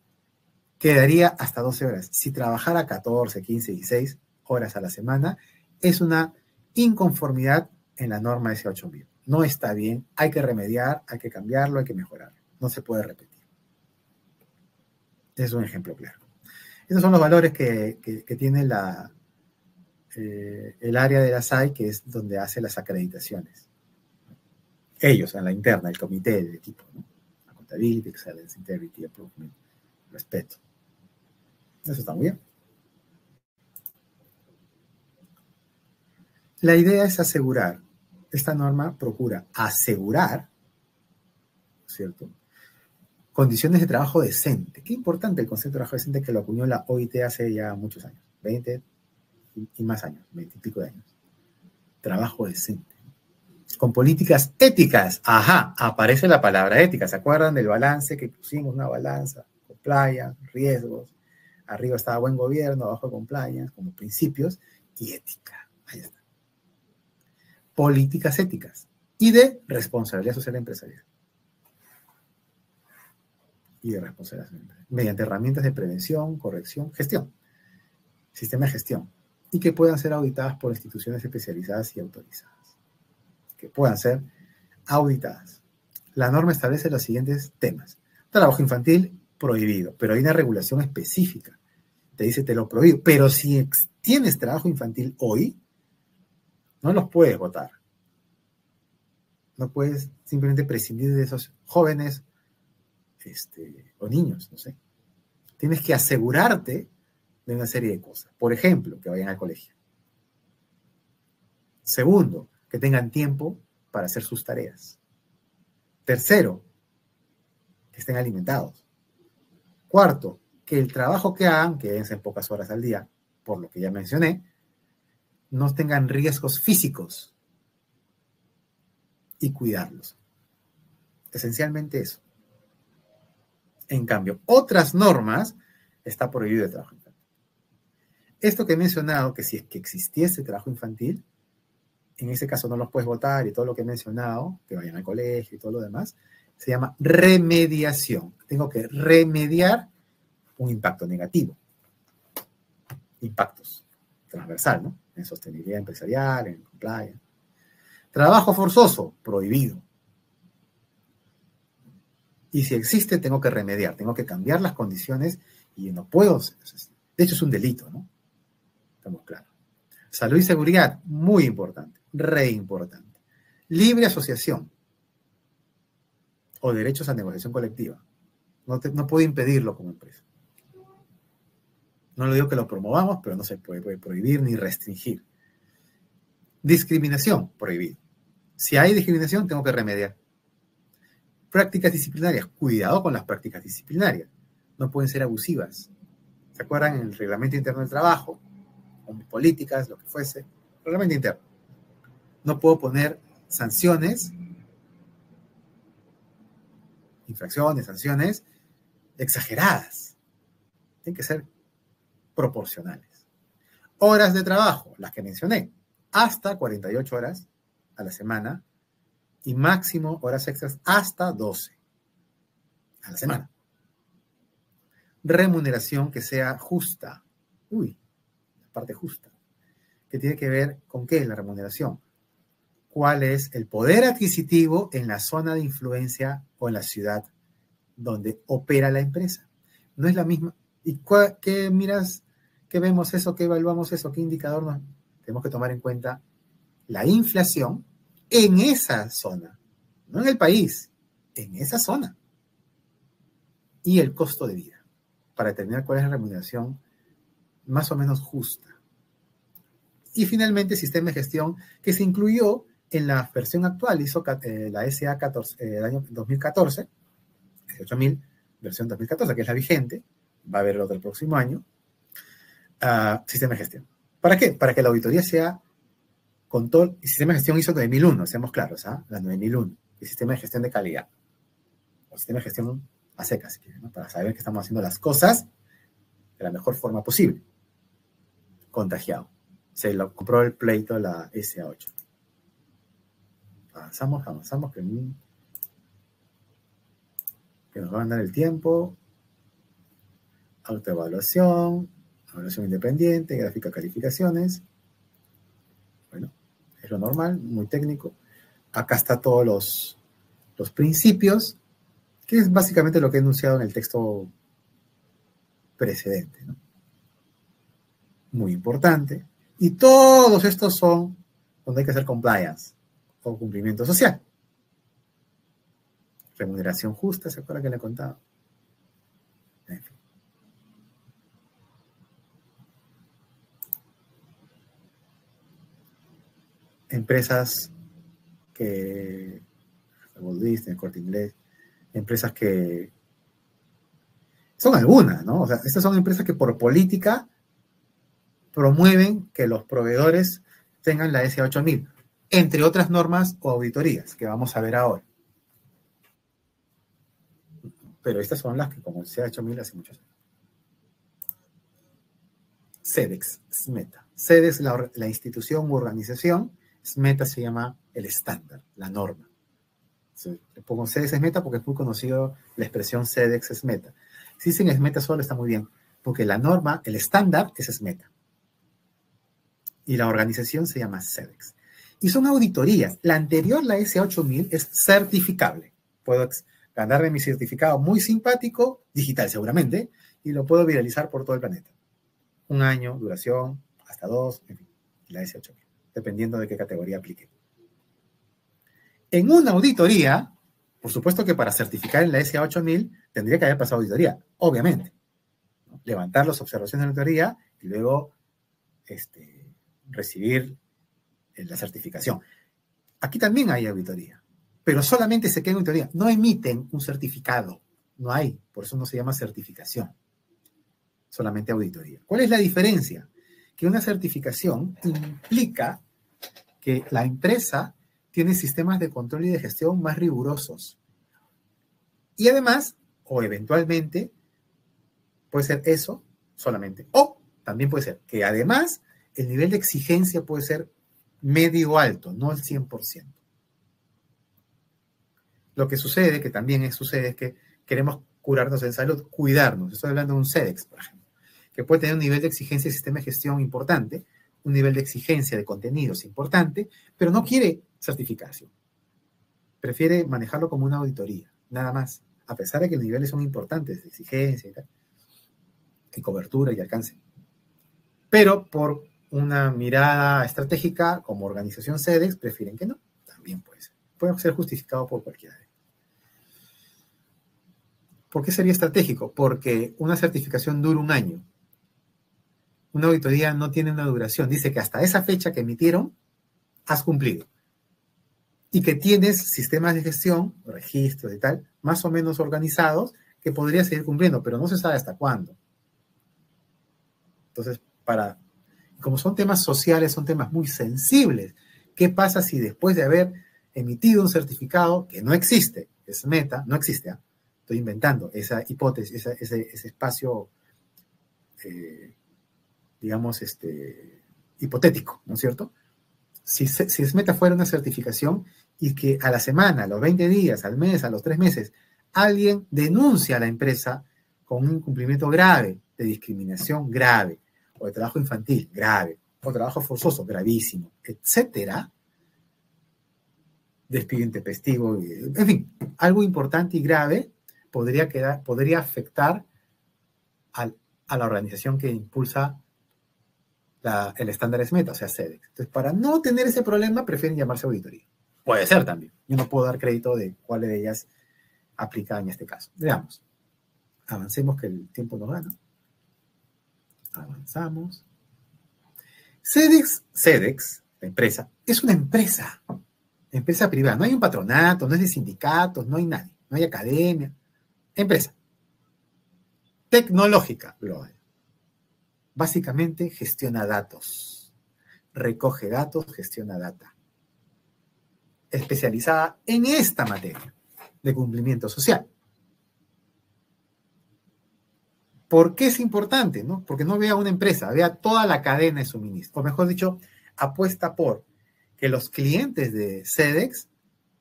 quedaría hasta 12 horas. Si trabajara 14, 15, 16 horas a la semana, es una inconformidad en la norma SA8000. No está bien, hay que remediar, hay que cambiarlo, hay que mejorarlo. No se puede repetir. Es un ejemplo claro. Esos son los valores que tiene el área de la SAI, que es donde hace las acreditaciones. Ellos, en la interna, el comité del equipo, ¿no? Accountability, Excellence, Integrity, Improvement, respeto. Eso está muy bien. La idea es asegurar. Esta norma procura asegurar, ¿cierto?, condiciones de trabajo decente. Qué importante el concepto de trabajo decente, que lo acuñó la OIT hace ya muchos años, 20 y más años, 20 y pico de años. Trabajo decente. Con políticas éticas. Ajá, aparece la palabra ética. ¿Se acuerdan del balance que pusimos? Una balanza, compliance, riesgos. Arriba estaba buen gobierno, abajo compliance, como principios, y ética. Ahí está. Políticas éticas y de responsabilidad social empresarial. Y de responsabilidad social, mediante herramientas de prevención, corrección, gestión, sistema de gestión, y que puedan ser auditadas por instituciones especializadas y autorizadas. Que puedan ser auditadas. La norma establece los siguientes temas. Trabajo infantil, prohibido, pero hay una regulación específica. Te dice, te lo prohíbo, pero si tienes trabajo infantil hoy, no los puedes votar. No puedes simplemente prescindir de esos jóvenes o niños, no sé. Tienes que asegurarte de una serie de cosas. Por ejemplo, que vayan al colegio. Segundo, que tengan tiempo para hacer sus tareas. Tercero, que estén alimentados. Cuarto, que el trabajo que hagan, que deben ser pocas horas al día, por lo que ya mencioné, no tengan riesgos físicos y cuidarlos. Esencialmente eso. En cambio, otras normas está prohibido el trabajo infantil. Esto que he mencionado, que si es que existiese trabajo infantil, en ese caso no los puedes votar y todo lo que he mencionado, que vayan al colegio y todo lo demás, se llama remediación. Tengo que remediar un impacto negativo. Impactos transversal, ¿no? En sostenibilidad empresarial, en compliance. Trabajo forzoso, prohibido. Y si existe, tengo que remediar, tengo que cambiar las condiciones y no puedo. De hecho, es un delito, ¿no? Estamos claros. Salud y seguridad, muy importante, re importante. Libre asociación o derechos a negociación colectiva. No puedo impedirlo como empresa. No lo digo que lo promovamos, pero no se puede prohibir ni restringir. Discriminación, prohibido. Si hay discriminación, tengo que remediar. Prácticas disciplinarias, cuidado con las prácticas disciplinarias. No pueden ser abusivas. ¿Se acuerdan? En el reglamento interno del trabajo, con políticas, lo que fuese, reglamento interno. No puedo poner sanciones infracciones, sanciones exageradas. Tienen que ser proporcionales. Horas de trabajo, las que mencioné, hasta 48 horas a la semana y máximo horas extras hasta 12 a la semana. Remuneración que sea justa. Uy, la parte justa. ¿Qué tiene que ver con qué? La remuneración. ¿Cuál es el poder adquisitivo en la zona de influencia o en la ciudad donde opera la empresa? No es la misma. ¿Y qué miras? ¿Qué vemos eso? ¿Qué evaluamos eso? ¿Qué indicador nos? Tenemos que tomar en cuenta la inflación en esa zona, no en el país, en esa zona. Y el costo de vida, para determinar cuál es la remuneración más o menos justa. Y finalmente, sistema de gestión que se incluyó en la versión actual, hizo la SA 14, el año 2014, 18.000, versión 2014, que es la vigente, va a haber otro el próximo año, sistema de gestión. ¿Para qué? Para que la auditoría sea con todo, el sistema de gestión ISO 9001, seamos claros, la 9001, el sistema de gestión de calidad, o sistema de gestión a secas, si quieren, ¿no? Para saber que estamos haciendo las cosas de la mejor forma posible. Contagiado. Se lo compró el pleito la SA8. Avanzamos, que nos va a dar el tiempo. Autoevaluación, evaluación independiente, gráfica de calificaciones. Bueno, es lo normal, muy técnico. Acá está todos los principios, que es básicamente lo que he enunciado en el texto precedente, ¿no? Muy importante. Y todos estos son donde hay que hacer compliance o cumplimiento social. Remuneración justa, ¿se acuerda que le he contado? En fin. Empresas que, Walt Disney, Corte Inglés, empresas que son algunas, ¿no? O sea, estas son empresas que por política promueven que los proveedores tengan la SA8000, entre otras normas o auditorías que vamos a ver ahora. Pero estas son las que, como SA8000 hace muchos años. SEDEX, SMETA. SEDEX es la institución u organización, SMETA se llama el estándar, la norma. Le pongo SEDEX SMETA porque es muy conocido la expresión SEDEX SMETA. Si dicen SMETA solo está muy bien, porque la norma, el estándar es SMETA. Y la organización se llama SEDEX. Y son auditorías. La anterior, la SA8000, es certificable. Puedo ganarme mi certificado muy simpático, digital seguramente, y lo puedo viralizar por todo el planeta. 1 año, duración, hasta 2, en fin, la SA8000, dependiendo de qué categoría aplique. En una auditoría, por supuesto que para certificar en la SA8000 tendría que haber pasado auditoría, obviamente, ¿no? Levantar las observaciones de la auditoría y luego recibir la certificación. Aquí también hay auditoría, pero solamente se queda en auditoría. No emiten un certificado, no hay, por eso no se llama certificación, solamente auditoría. ¿Cuál es la diferencia? Que una certificación implica que la empresa tiene sistemas de control y de gestión más rigurosos. Y además, o eventualmente, puede ser eso solamente, o también puede ser que además el nivel de exigencia puede ser medio alto, no el 100%. Lo que sucede, que también sucede, es que queremos curarnos en salud, cuidarnos. Estoy hablando de un SEDEX, por ejemplo, que puede tener un nivel de exigencia de sistema de gestión importante, un nivel de exigencia de contenidos importante, pero no quiere certificación. Prefiere manejarlo como una auditoría, nada más, a pesar de que los niveles son importantes de exigencia y tal, y cobertura y alcance. Pero por una mirada estratégica como organización SEDEX, prefieren que no. También puede ser justificado por cualquiera. ¿Por qué sería estratégico? Porque una certificación dura 1 año. Una auditoría no tiene una duración. Dice que hasta esa fecha que emitieron, has cumplido. Y que tienes sistemas de gestión, registros y tal, más o menos organizados, que podrías seguir cumpliendo, pero no se sabe hasta cuándo. Entonces, como son temas sociales, son temas muy sensibles. ¿Qué pasa si después de haber emitido un certificado que no existe, es SMETA, no existe, Estoy inventando esa hipótesis, ese espacio, digamos, hipotético, ¿no es cierto? Si SMETA fuera una certificación y que a la semana, a los 20 días, al mes, a los 3 meses, alguien denuncia a la empresa con un incumplimiento grave, de discriminación grave, o de trabajo infantil grave, o trabajo forzoso gravísimo, etcétera, despido intempestivo, en fin, algo importante y grave podría afectar a la organización que impulsa el estándar SMETA, o sea, SEDEX. Entonces, para no tener ese problema, prefieren llamarse auditoría. Puede ser también. Yo no puedo dar crédito de cuál de ellas aplica en este caso. Veamos. Avancemos que el tiempo nos gana. Avanzamos. SEDEX, la empresa, es una empresa privada. No hay un patronato, no es de sindicatos, no hay nadie, no hay academia. Empresa tecnológica global. Básicamente gestiona datos, recoge datos, gestiona data. Especializada en esta materia de cumplimiento social. ¿Por qué es importante? ¿No? Porque no vea una empresa, vea toda la cadena de suministro. O mejor dicho, apuesta por que los clientes de SEDEX,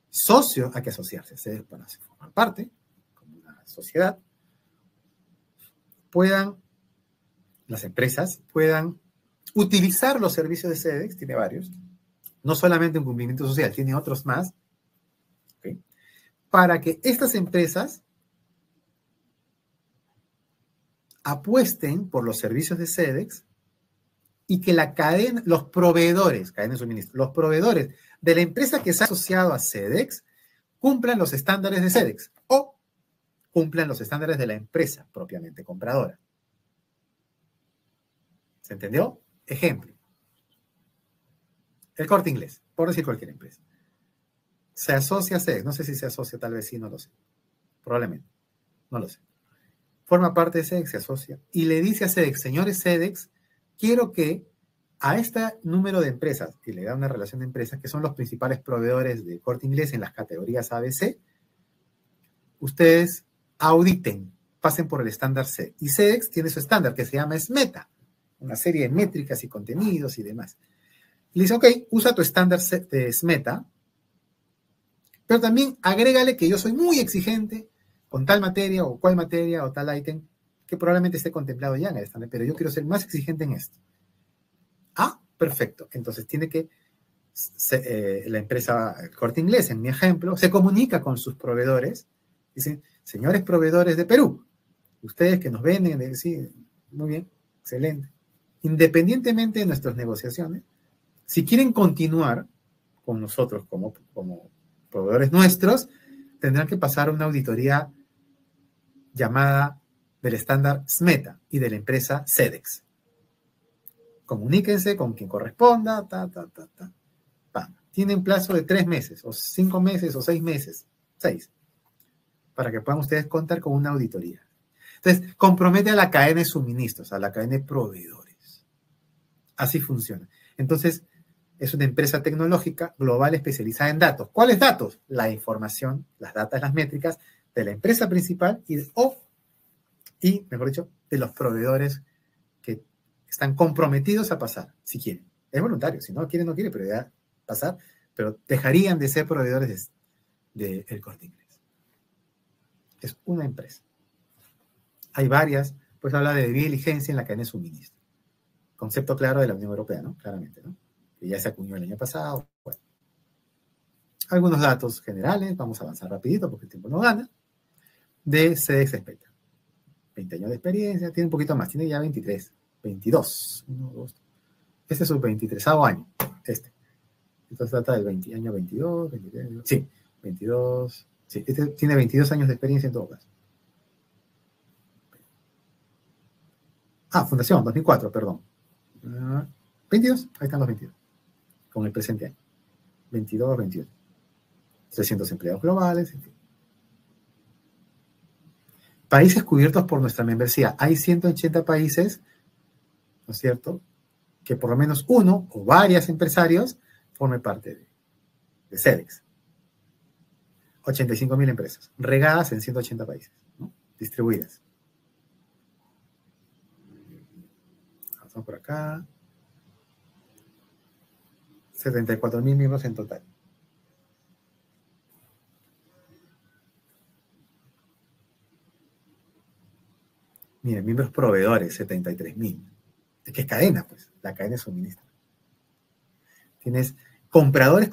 socios, hay que asociarse, SEDEX para formar parte, como una sociedad, las empresas puedan utilizar los servicios de SEDEX, tiene varios, no solamente un cumplimiento social, tiene otros más, ¿okay? Para que estas empresas apuesten por los servicios de SEDEX y que la cadena, los proveedores, cadena de suministro, los proveedores de la empresa que se ha asociado a SEDEX cumplan los estándares de SEDEX o cumplan los estándares de la empresa propiamente compradora. ¿Se entendió? Ejemplo. El Corte Inglés, por decir cualquier empresa. Se asocia a SEDEX. No sé si se asocia, tal vez sí, no lo sé. Probablemente. No lo sé. Forma parte de SEDEX, se asocia y le dice a SEDEX, señores SEDEX, quiero que a este número de empresas, y le da una relación de empresas, que son los principales proveedores de Corte Inglés en las categorías ABC, ustedes auditen, pasen por el estándar C. Y SEDEX tiene su estándar que se llama SMETA, una serie de métricas y contenidos y demás. Le dice, ok, usa tu estándar de SMETA, pero también agrégale que yo soy muy exigente con tal materia o cual materia o tal ítem que probablemente esté contemplado ya en el estándar, pero yo quiero ser más exigente en esto. Ah, perfecto. Entonces tiene que la empresa Corte Inglés, en mi ejemplo, se comunica con sus proveedores, dicen, señores proveedores de Perú, ustedes que nos venden, sí, muy bien, excelente. Independientemente de nuestras negociaciones, si quieren continuar con nosotros como proveedores nuestros, tendrán que pasar una auditoría llamada del estándar SMETA y de la empresa SEDEX. Comuníquense con quien corresponda, Tienen plazo de 3 meses, o 5 meses, o 6 meses, 6, para que puedan ustedes contar con una auditoría. Entonces, compromete a la cadena de suministros, a la cadena de proveedores. Así funciona. Entonces, es una empresa tecnológica global especializada en datos. ¿Cuáles datos? La información, las datas, las métricas de la empresa principal y, mejor dicho, de los proveedores que están comprometidos a pasar, si quieren. Es voluntario, si no quieren, no quieren, pero ya pasar, pero dejarían de ser proveedores del Corte Inglés. Es una empresa. Hay varias, pues habla de debida diligencia en la cadena de suministro. Concepto claro de la Unión Europea, ¿no? Claramente, ¿no? Que ya se acuñó el año pasado. Bueno. Algunos datos generales, vamos a avanzar rapidito porque el tiempo no gana, de SEDEX SMETA. 20 años de experiencia, tiene un poquito más, tiene ya 23, 22. 1, 2. Este es su 23º año, Entonces trata del año 22, 23, sí, 22, sí, este tiene 22 años de experiencia en todo caso. Fundación, 2004, perdón. 22, ahí están los 22, con el presente año. 22, 21. 300 empleados globales, en fin. Países cubiertos por nuestra membresía. Hay 180 países, ¿no es cierto?, que por lo menos uno o varios empresarios formen parte de SEDEX. 85.000 empresas, regadas en 180 países, ¿no? Distribuidas. Vamos por acá. 74.000 miembros en total. Miren, miembros proveedores, 73.000. Es que es cadena, pues. La cadena de suministro. Tienes compradores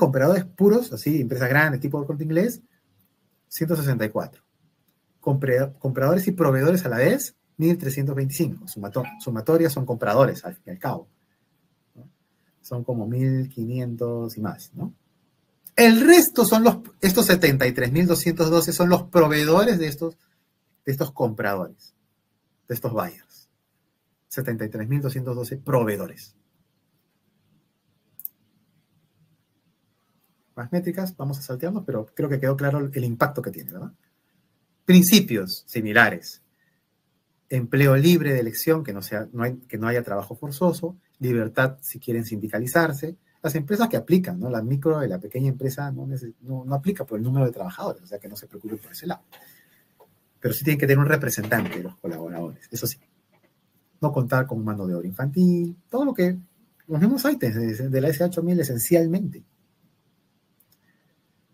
puros, así, empresas grandes, tipo El Corte Inglés, 164. Compradores y proveedores a la vez, 1.325. Sumatorias son compradores, al fin y al cabo, ¿no? Son como 1.500 y más, ¿no? El resto son estos 73.212 son los proveedores de estos compradores, de estos buyers. 73.212 proveedores. Más métricas, vamos a saltearnos, pero creo que quedó claro el impacto que tiene, ¿verdad? Principios similares. Empleo libre de elección, que no haya trabajo forzoso, libertad si quieren sindicalizarse. Las empresas que aplican, ¿no? La micro y la pequeña empresa no aplica por el número de trabajadores, o sea que no se preocupen por ese lado. Pero sí tienen que tener un representante de los colaboradores, eso sí. No contar con mano de obra infantil, todo lo que los mismos ítems de la S8000 esencialmente.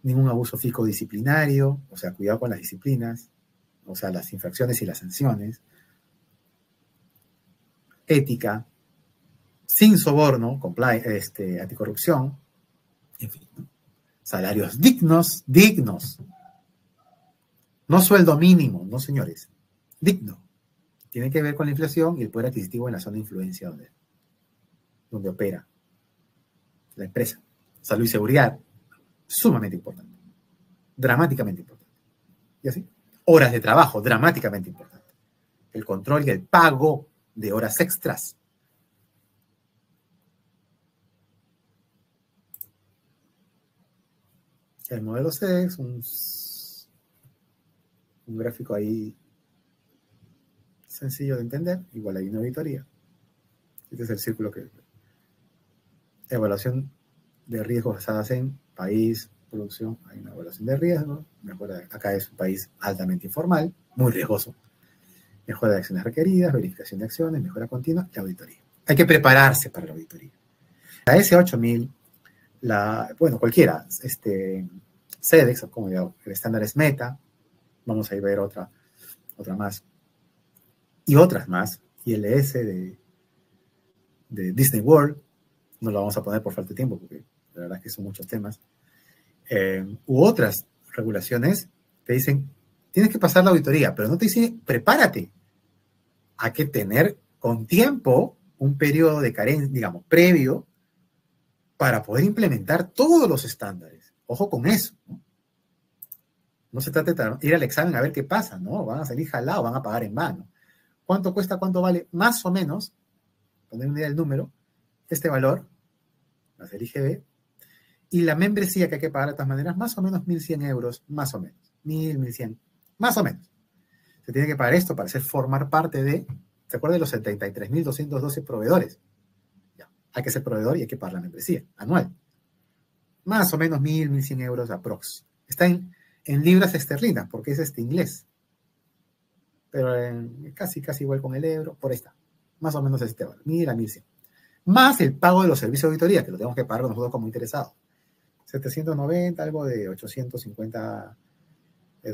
Ningún abuso fisco disciplinario, o sea, cuidado con las disciplinas, o sea, las infracciones y las sanciones. Ética, sin soborno, anticorrupción, en fin, ¿no? Salarios dignos. No sueldo mínimo, no señores, digno. Tiene que ver con la inflación y el poder adquisitivo en la zona de influencia donde opera la empresa. Salud y seguridad, sumamente importante, dramáticamente importante. ¿Y así? Horas de trabajo, dramáticamente importante. El control y el pago de horas extras. El modelo C es un gráfico ahí sencillo de entender, igual hay una auditoría. Este es el círculo que... Evaluación de riesgos basadas en país, producción, hay una evaluación de riesgo, mejora, acá es un país altamente informal, muy riesgoso, mejora de acciones requeridas, verificación de acciones, mejora continua y auditoría. Hay que prepararse para la auditoría. La S8000, cualquiera, CEDEX, o como digo, el estándar es Meta, vamos a ir a ver otra más, y otras más, y el ILS de Disney World, no lo vamos a poner por falta de tiempo, porque la verdad es que son muchos temas, u otras regulaciones te dicen, tienes que pasar la auditoría, pero no te dicen, prepárate. Hay que tener con tiempo un periodo de carencia, digamos, previo, para poder implementar todos los estándares. Ojo con eso, ¿no? No se trata de ir al examen a ver qué pasa, ¿no? Van a salir jalados, van a pagar en vano. ¿Cuánto cuesta, cuánto vale? Más o menos, poner una idea del número, este valor, más el IGB, y la membresía que hay que pagar de todas maneras, más o menos 1.100 euros, más o menos. 1.100, más o menos. Se tiene que pagar esto para formar parte de, ¿se acuerdan de los 73.212 proveedores? Ya, hay que ser proveedor y hay que pagar la membresía anual. Más o menos 1.100 euros aprox. Está en libras esterlinas, porque es inglés. Pero casi igual con el euro, por ahí está. Más o menos este valor, 1.000 a 1.100. Más el pago de los servicios de auditoría, que lo tenemos que pagar nosotros como interesados. 790, algo de 850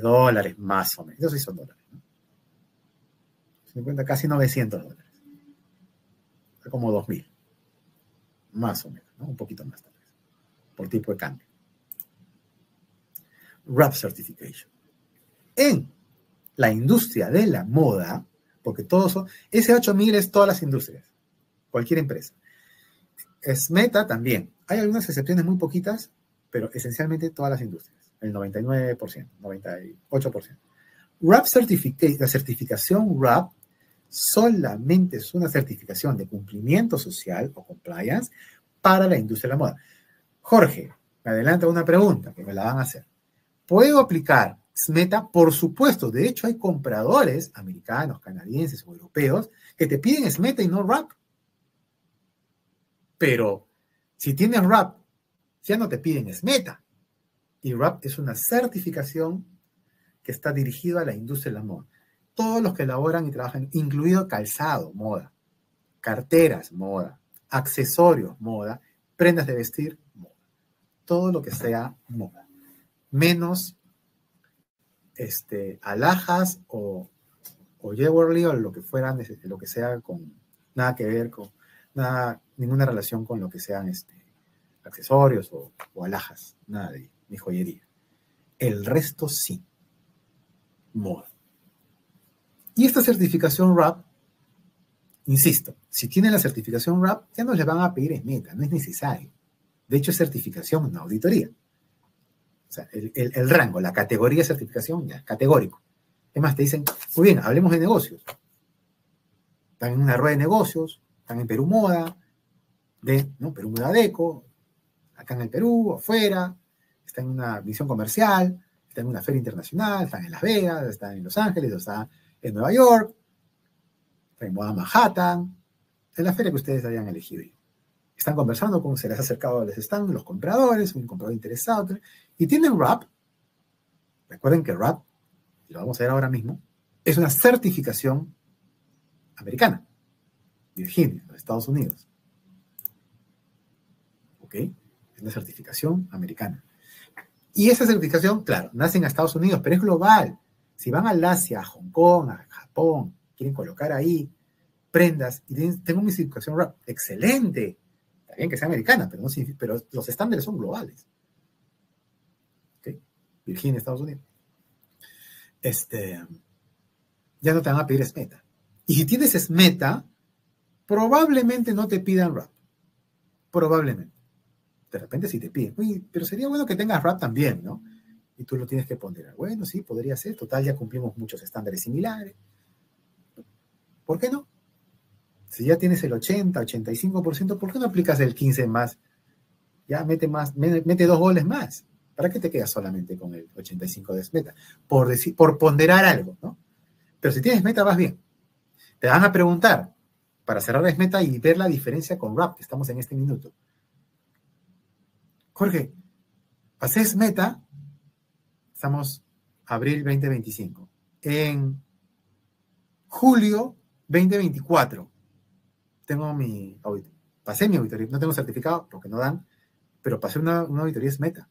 dólares, más o menos. Eso sí son dólares, ¿no? 50, casi 900 dólares. Como 2.000. Más o menos, ¿no? Un poquito más tal vez. Por tipo de cambio. RAP Certification. En la industria de la moda, porque todos son, ese 8.000 es todas las industrias, cualquier empresa. Es Meta también. Hay algunas excepciones muy poquitas, pero esencialmente todas las industrias, el 99%, 98%. RAP la certificación RAP solamente es una certificación de cumplimiento social o compliance para la industria de la moda. Jorge, me adelanta una pregunta que me la van a hacer. ¿Puedo aplicar SMETA? Por supuesto. De hecho, hay compradores americanos, canadienses o europeos que te piden SMETA y no RAP. Pero si tienes RAP, ya no te piden SMETA. Y RAP es una certificación que está dirigida a la industria de la moda. Todos los que elaboran y trabajan, incluido calzado, moda, carteras, moda, accesorios, moda, prendas de vestir, moda. Todo lo que sea moda. Menos alhajas o jewelry o lo que fueran, lo que sea con nada que ver con nada, ninguna relación con lo que sean accesorios o alhajas, nada de ni joyería. El resto sí, moda. Y esta certificación RAP, insisto, si tienen la certificación RAP, ya no les van a pedir SMETA, no es necesario. De hecho, es certificación, una auditoría. O sea, el rango, la categoría de certificación, ya, categórico. Es más, te dicen, muy bien, hablemos de negocios. Están en una rueda de negocios, están en Perú Moda, Perú Moda Deco, acá en el Perú, afuera, están en una visión comercial, están en una feria internacional, están en Las Vegas, están en Los Ángeles, están en Nueva York, están en Moda Manhattan, en la feria que ustedes hayan elegido. Están conversando con, se les ha acercado, les están los compradores, un comprador interesado, y tienen RAP. Recuerden que RAP, y lo vamos a ver ahora mismo, es una certificación americana, Virginia, los Estados Unidos. ¿Ok? Es una certificación americana. Y esa certificación, claro, nace en Estados Unidos, pero es global. Si van al Asia, a Hong Kong, a Japón, quieren colocar ahí prendas, y tengo mi certificación RAP, excelente. Está bien que sea americana, pero los estándares son globales. ¿Ok? Virginia, Estados Unidos. Ya no te van a pedir SMETA. Y si tienes SMETA, probablemente no te pidan RAP. Probablemente. De repente sí te piden. Uy, pero sería bueno que tengas RAP también, ¿no? Y tú lo tienes que ponderar. Bueno, sí, podría ser. Total, ya cumplimos muchos estándares similares. ¿Por qué no? Si ya tienes el 80, 85%, ¿por qué no aplicas el 15 más? Ya mete 2 goles más. ¿Para qué te quedas solamente con el 85 de SMETA? Por ponderar algo, ¿no? Pero si tienes SMETA, vas bien. Te van a preguntar, para cerrar SMETA y ver la diferencia con RAP, que estamos en este minuto. Jorge, pasé SMETA, estamos abril 2025. En julio 2024, pasé mi auditoría, no tengo certificado porque no dan, pero pasé una auditoría SMETA.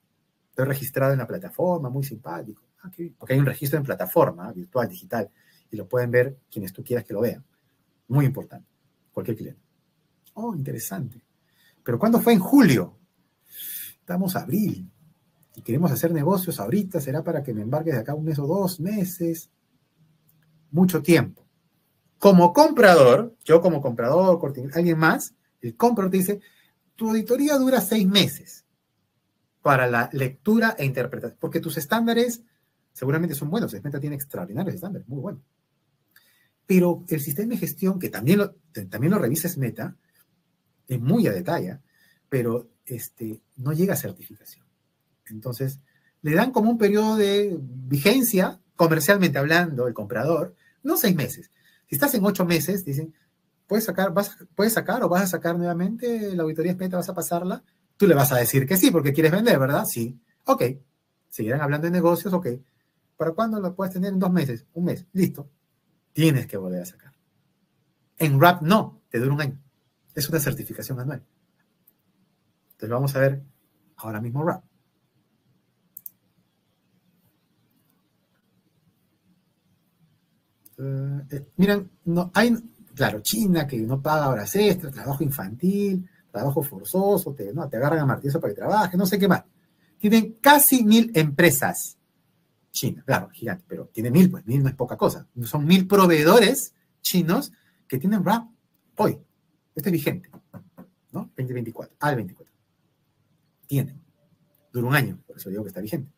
Estoy registrado en la plataforma, muy simpático. Porque hay un registro en plataforma, virtual, digital, y lo pueden ver quienes tú quieras que lo vean. Muy importante. Cualquier cliente. Oh, interesante. Pero ¿cuándo fue? En julio. Estamos abril. Y queremos hacer negocios ahorita. ¿Será para que me embarques de acá 1 mes o 2 meses? Mucho tiempo. Como comprador, yo como comprador, alguien más, el comprador te dice, tu auditoría dura 6 meses para la lectura e interpretación. Porque tus estándares seguramente son buenos. SMETA tiene extraordinarios estándares, muy buenos. Pero el sistema de gestión, que también lo revisa SMETA, es muy a detalle, pero no llega a certificación. Entonces, le dan como un periodo de vigencia, comercialmente hablando, el comprador, no 6 meses. Si estás en 8 meses, dicen, puedes sacar o vas a sacar nuevamente la auditoría SMETA, vas a pasarla, tú le vas a decir que sí, porque quieres vender, ¿verdad? Sí. Ok. Seguirán hablando de negocios, ok. ¿Para cuándo lo puedes tener? En 2 meses, 1 mes, listo. Tienes que volver a sacar. En RAP no, te dura 1 año. Es una certificación anual. Entonces vamos a ver ahora mismo RAP. Miren, no, claro, China que no paga horas extras, trabajo infantil, trabajo forzoso, te agarran a martillazo para que trabajes, no sé qué más. Tienen casi 1000 empresas. China, claro, gigante, pero tiene 1000, pues 1000 no es poca cosa. Son 1000 proveedores chinos que tienen RAP hoy. Este es vigente, ¿no? 2024, al 24. Tienen. Dura 1 año, por eso digo que está vigente.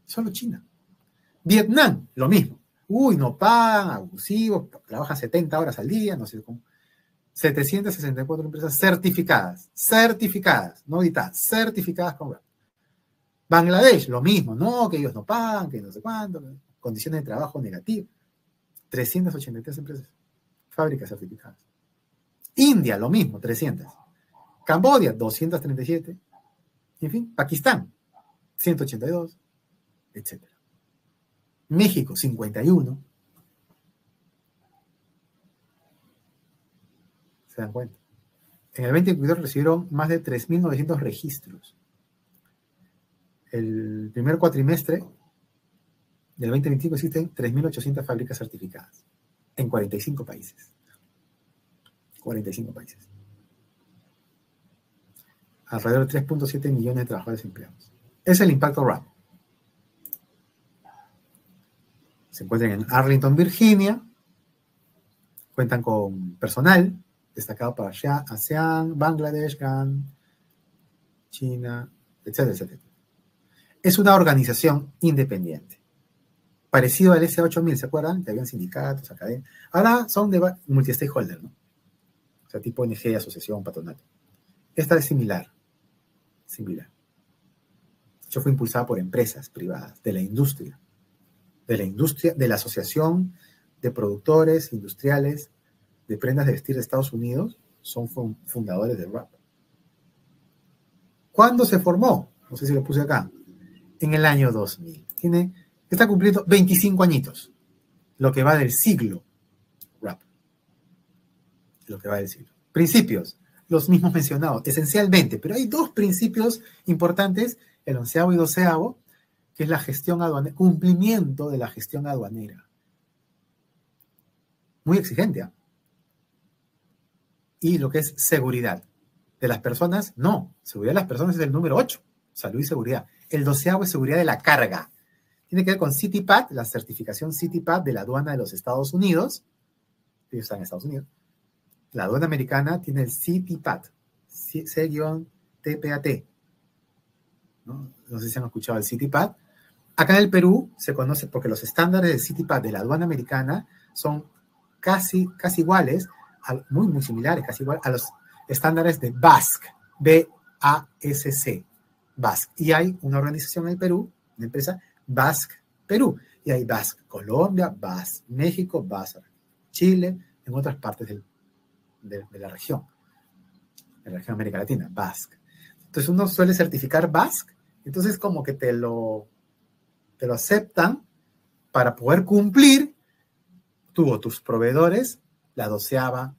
Solo China. Vietnam, lo mismo. Uy, no pagan, abusivos, trabajan 70 horas al día, no sé cómo. 764 empresas certificadas, no auditadas, certificadas con RAP. Bangladesh, lo mismo, no, que ellos no pagan, que no sé cuánto, condiciones de trabajo negativas. 383 empresas, fábricas certificadas. India, lo mismo, 300. Camboya, 237. En fin, Pakistán, 182, etc. México, 51. ¿Se dan cuenta? En el 2022 recibieron más de 3.900 registros. El primer cuatrimestre del 2025 existen 3.800 fábricas certificadas en 45 países. 45 países. Alrededor de 3.7 millones de trabajadores empleados. Es el impacto RAP. Se encuentran en Arlington, Virginia. Cuentan con personal destacado para ASEAN, Bangladesh, GAN, China, etcétera, etcétera. Es una organización independiente. Parecido al S8000, ¿se acuerdan? Que habían sindicatos, academias. Ahora son de multi-stakeholder, ¿no? O sea, tipo ONG, asociación, patronato. Esta es similar. Similar. Yo fui impulsada por empresas privadas, de la industria, de la Asociación de Productores Industriales de Prendas de Vestir de Estados Unidos, son fundadores del RAP. ¿Cuándo se formó? No sé si lo puse acá. En el año 2000. Está cumpliendo 25 añitos. Lo que va del siglo RAP. Lo que va del siglo. Principios, los mismos mencionados, esencialmente, pero hay dos principios importantes, el 11º y 12º, que es la gestión aduanera, cumplimiento de la gestión aduanera. Muy exigente, ¿eh? Y lo que es seguridad de las personas, no. Seguridad de las personas es el número 8, salud y seguridad. El 12º es seguridad de la carga. Tiene que ver con CITIPAT, la certificación CITIPAT de la aduana de los Estados Unidos. Ellos están en Estados Unidos. La aduana americana tiene el CITIPAT, C-TPAT. No sé si han escuchado el CITIPAT. Acá en el Perú se conoce porque los estándares de CITIPAT de la aduana americana son casi iguales, muy similares, casi igual a los estándares de BASC, B-A-S-C, BASC. Y hay una organización en el Perú, una empresa, BASC Perú. Y hay BASC Colombia, BASC México, BASC Chile, en otras partes de la región América Latina, BASC. Entonces uno suele certificar BASC, entonces como que te lo aceptan para poder cumplir tú o tus proveedores la 12ª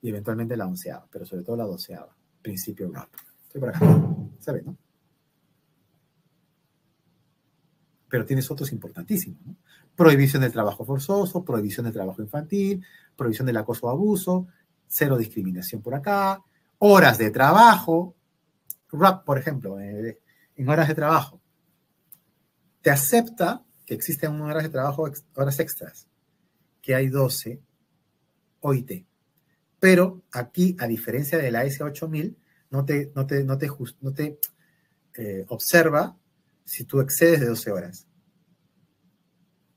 y eventualmente la 11ª, pero sobre todo la 12ª, principio RAP. Estoy por acá, ¿sabes, no? Pero tienes otros importantísimos, ¿no? Prohibición del trabajo forzoso, prohibición del trabajo infantil, prohibición del acoso o abuso, cero discriminación por acá, horas de trabajo, RAP, por ejemplo, en horas de trabajo, te acepta que existen horas de trabajo, horas extras, que hay 12 OIT. Pero aquí, a diferencia de la S8000, no te observa si tú excedes de 12 horas.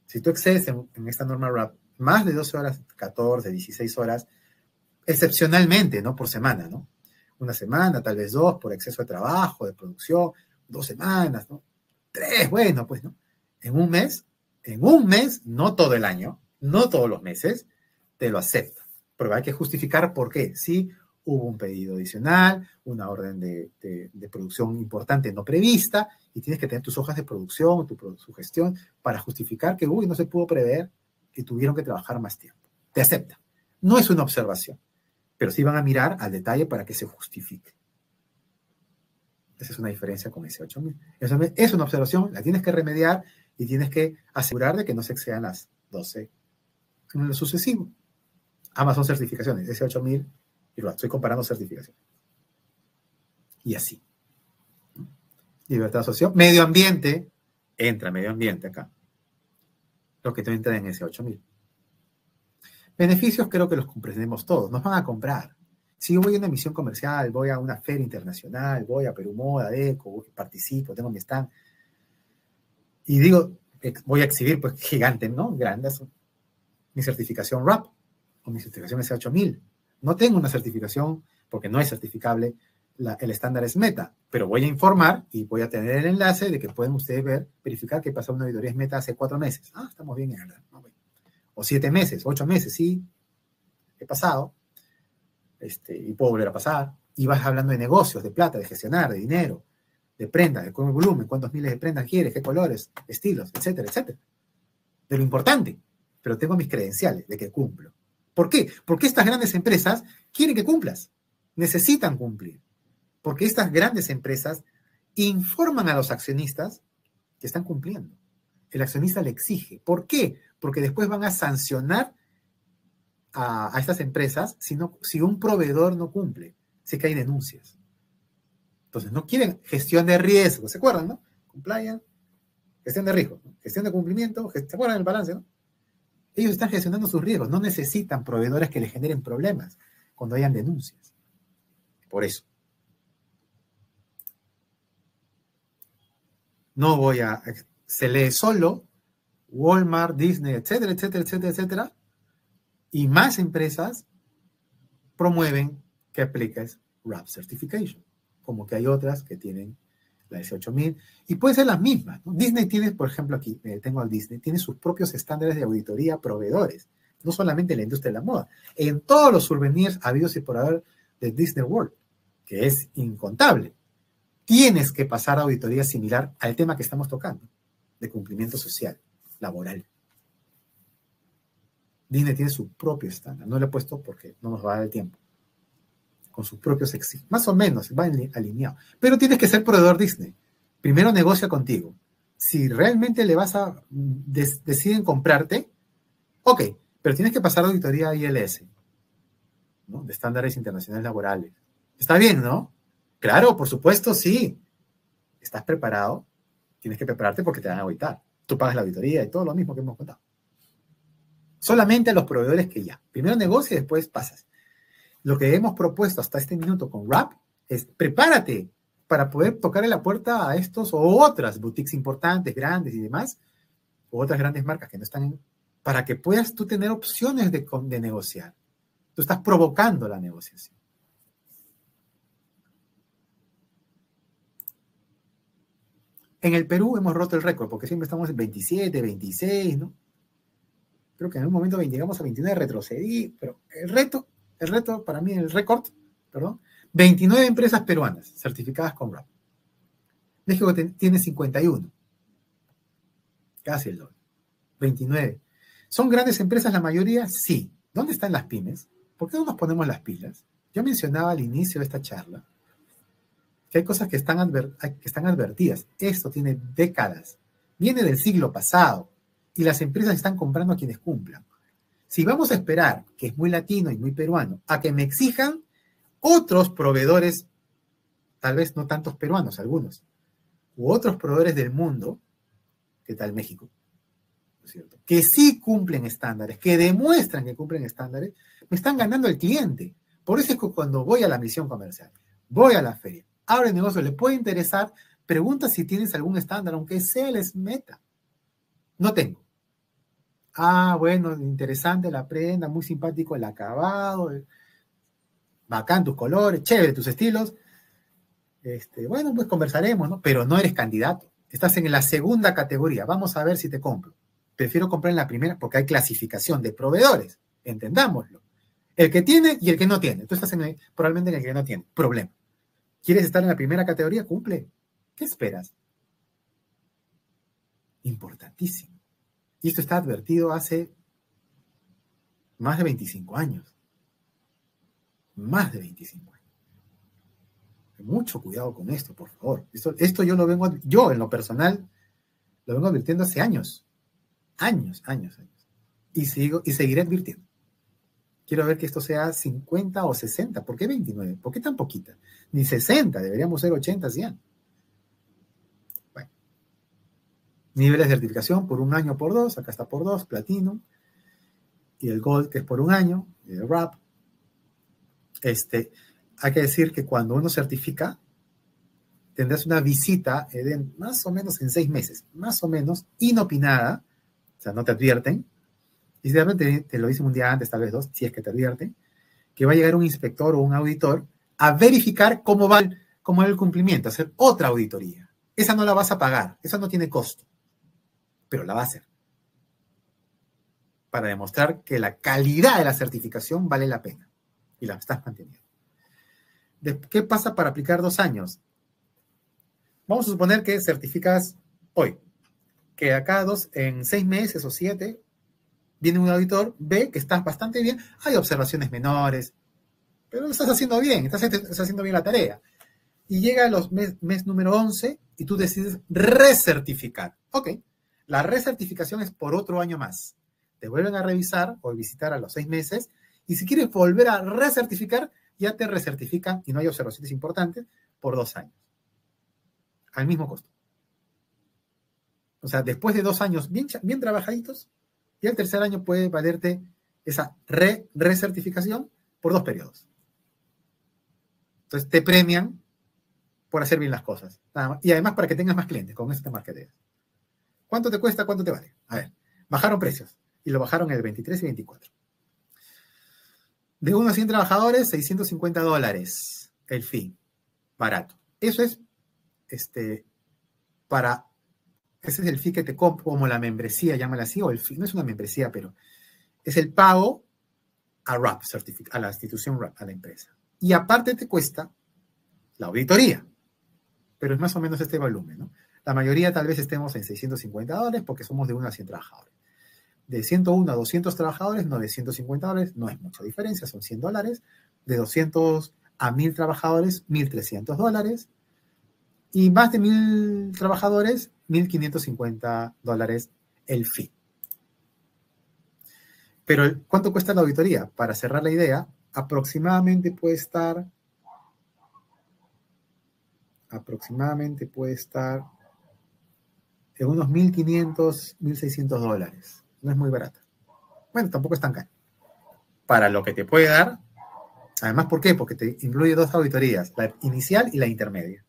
Si tú excedes en esta norma RAP más de 12 horas, 14, 16 horas, excepcionalmente, ¿no? Por semana, ¿no? Una semana, tal vez 2, por exceso de trabajo, de producción, 2 semanas, ¿no? 3, bueno, pues, ¿no? En un mes, no todo el año, no todos los meses, te lo acepta. Pero hay que justificar por qué. Si hubo un pedido adicional, una orden de producción importante no prevista, y tienes que tener tus hojas de producción, su gestión, para justificar que, no se pudo prever que tuvieron que trabajar más tiempo. Te acepta. No es una observación, pero sí van a mirar al detalle para que se justifique. Esa es una diferencia con ese 8000. Es una observación, la tienes que remediar y tienes que asegurar de que no se excedan las 12 en lo sucesivo. Ambas son certificaciones, ese 8000 y lo estoy comparando certificaciones. Y así. Libertad de asociación. Medio ambiente. Entra medio ambiente acá. Lo que entra en ese 8000. Beneficios creo que los comprendemos todos. Nos van a comprar. Si yo voy a una misión comercial, voy a una feria internacional, voy a Perú Moda, Eco, participo, tengo mi stand. Y digo, voy a exhibir, pues, gigante, ¿no? Grandes. Mi certificación RAP o mi certificación S8000. No tengo una certificación porque no es certificable, el estándar es Meta, pero voy a informar y voy a tener el enlace de que pueden ustedes verificar que pasó una auditoría Meta hace 4 meses. Estamos bien en verdad. O 7 meses, 8 meses, sí, he pasado, y puedo volver a pasar. Y vas hablando de negocios, de plata, de gestionar, de dinero, de prendas, de cuál volumen, cuántos miles de prendas quieres, qué colores, estilos, etcétera, etcétera. De lo importante, pero tengo mis credenciales de que cumplo. ¿Por qué? Porque estas grandes empresas quieren que cumplas, necesitan cumplir, porque estas grandes empresas informan a los accionistas que están cumpliendo. El accionista le exige. ¿Por qué? Porque después van a sancionar a estas empresas si un proveedor no cumple, si que hay denuncias. Entonces, no quieren gestión de riesgo, ¿se acuerdan, no? Compliance, gestión de riesgo, ¿no? Gestión de cumplimiento, ¿se acuerdan del balance, no? Ellos están gestionando sus riesgos, no necesitan proveedores que les generen problemas cuando hayan denuncias. Por eso. No voy a... Se lee solo Walmart, Disney, etcétera, etcétera, etcétera, etcétera, y más empresas promueven que apliques RAP Certification, como que hay otras que tienen la 18000 y pueden ser las mismas, ¿no? Disney tiene, por ejemplo, aquí tengo al Disney, tiene sus propios estándares de auditoría proveedores, no solamente en la industria de la moda, en todos los souvenirs habidos y por haber de Disney World, que es incontable. Tienes que pasar auditoría similar al tema que estamos tocando, de cumplimiento social, laboral. Disney tiene su propio estándar, no lo he puesto porque no nos va a dar el tiempo, con sus propios exigencias, más o menos, va alineado, pero tienes que ser proveedor Disney, primero negocia contigo, si realmente le vas a, deciden comprarte, ok, pero tienes que pasar auditoría ILS, ¿no? De estándares internacionales laborales, está bien, ¿no? Claro, por supuesto, sí, ¿estás preparado? Tienes que prepararte porque te van a auditar, tú pagas la auditoría y todo lo mismo que hemos contado. Solamente a los proveedores que ya. Primero negocia y después pasas. Lo que hemos propuesto hasta este minuto con RAP es prepárate para poder tocarle la puerta a estos o otras boutiques importantes, grandes y demás, o otras grandes marcas que no están en, para que puedas tú tener opciones de negociar. Tú estás provocando la negociación. En el Perú hemos roto el récord, porque siempre estamos en 27, 26, ¿no? Creo que en un momento llegamos a 29, retrocedí, pero el reto para mí, el récord, perdón, 29 empresas peruanas certificadas con RAP. México tiene 51, casi el doble, 29. ¿Son grandes empresas la mayoría? Sí. ¿Dónde están las pymes? ¿Por qué no nos ponemos las pilas? Yo mencionaba al inicio de esta charla que hay cosas que están advertidas. Esto tiene décadas, viene del siglo pasado, y las empresas están comprando a quienes cumplan. Si vamos a esperar, que es muy latino y muy peruano, a que me exijan otros proveedores, tal vez no tantos peruanos, algunos, u otros proveedores del mundo, ¿qué tal México? ¿No es cierto? Que sí cumplen estándares, que demuestran que cumplen estándares, me están ganando el cliente. Por eso es que cuando voy a la misión comercial, voy a la feria, abro el negocio, le puede interesar, pregunta si tienes algún estándar, aunque sea les meta. No tengo. Ah, bueno, interesante la prenda, muy simpático el acabado, bacán tus colores, chévere tus estilos. Bueno, pues conversaremos, ¿no? Pero no eres candidato. Estás en la segunda categoría. Vamos a ver si te compro. Prefiero comprar en la primera porque hay clasificación de proveedores. Entendámoslo. El que tiene y el que no tiene. Tú estás probablemente en el que no tiene. Problema. ¿Quieres estar en la primera categoría? Cumple. ¿Qué esperas? Importantísimo. Y esto está advertido hace más de 25 años. Más de 25 años. Mucho cuidado con esto, por favor. Esto yo en lo personal, lo vengo advirtiendo hace años. Años. Y seguiré advirtiendo. Quiero ver que esto sea 50 o 60. ¿Por qué 29? ¿Por qué tan poquita? Ni 60, deberíamos ser 80 ya. Bueno. Niveles de certificación por 1 año, por 2. Acá está por 2, Platinum. Y el Gold, que es por 1 año. Y el RAP. Hay que decir que cuando uno certifica, tendrás una visita de más o menos en 6 meses. Más o menos, inopinada. O sea, no te advierten. Y realmente te lo dicen un día antes, tal vez 2, si es que te advierten, que va a llegar un inspector o un auditor a verificar cómo va el cumplimiento, hacer otra auditoría. Esa no la vas a pagar, esa no tiene costo, pero la va a hacer. Para demostrar que la calidad de la certificación vale la pena y la estás manteniendo. ¿Qué pasa para aplicar 2 años? Vamos a suponer que certificas hoy, que acá en 6 meses o 7, viene un auditor, ve que estás bastante bien, hay observaciones menores, pero lo estás haciendo bien, estás haciendo bien la tarea. Y llega los mes número 11 y tú decides recertificar. Ok, la recertificación es por otro año más. Te vuelven a revisar o visitar a los 6 meses y si quieres volver a recertificar, ya te recertifican y no hay observaciones importantes por 2 años. Al mismo costo. O sea, después de 2 años bien trabajaditos, y el tercer año puede valerte esa recertificación por 2 periodos. Entonces te premian por hacer bien las cosas. Nada más. Y además para que tengas más clientes, con eso te marketeas. ¿Cuánto te cuesta? ¿Cuánto te vale? A ver, bajaron precios y lo bajaron el 23 y 24. De 1 a 100 trabajadores, $650 el fee. Barato. Eso es ese es el fee que te compro, como la membresía, llámala así, o el fee, no es una membresía, pero es el pago a RAP, a la institución RAP, a la empresa. Y aparte te cuesta la auditoría, pero es más o menos este volumen, ¿no? La mayoría tal vez estemos en $650 porque somos de 1 a 100 trabajadores. De 101 a 200 trabajadores, $950, no es mucha diferencia, son $100. De 200 a 1000 trabajadores, $1,300. Y más de 1000 trabajadores, $1,550 el fee. Pero ¿cuánto cuesta la auditoría? Para cerrar la idea, aproximadamente puede estar en unos $1,500, $1,600. No es muy barata. Bueno, tampoco es tan caro. Para lo que te puede dar, además, ¿por qué? Porque te incluye 2 auditorías, la inicial y la intermedia.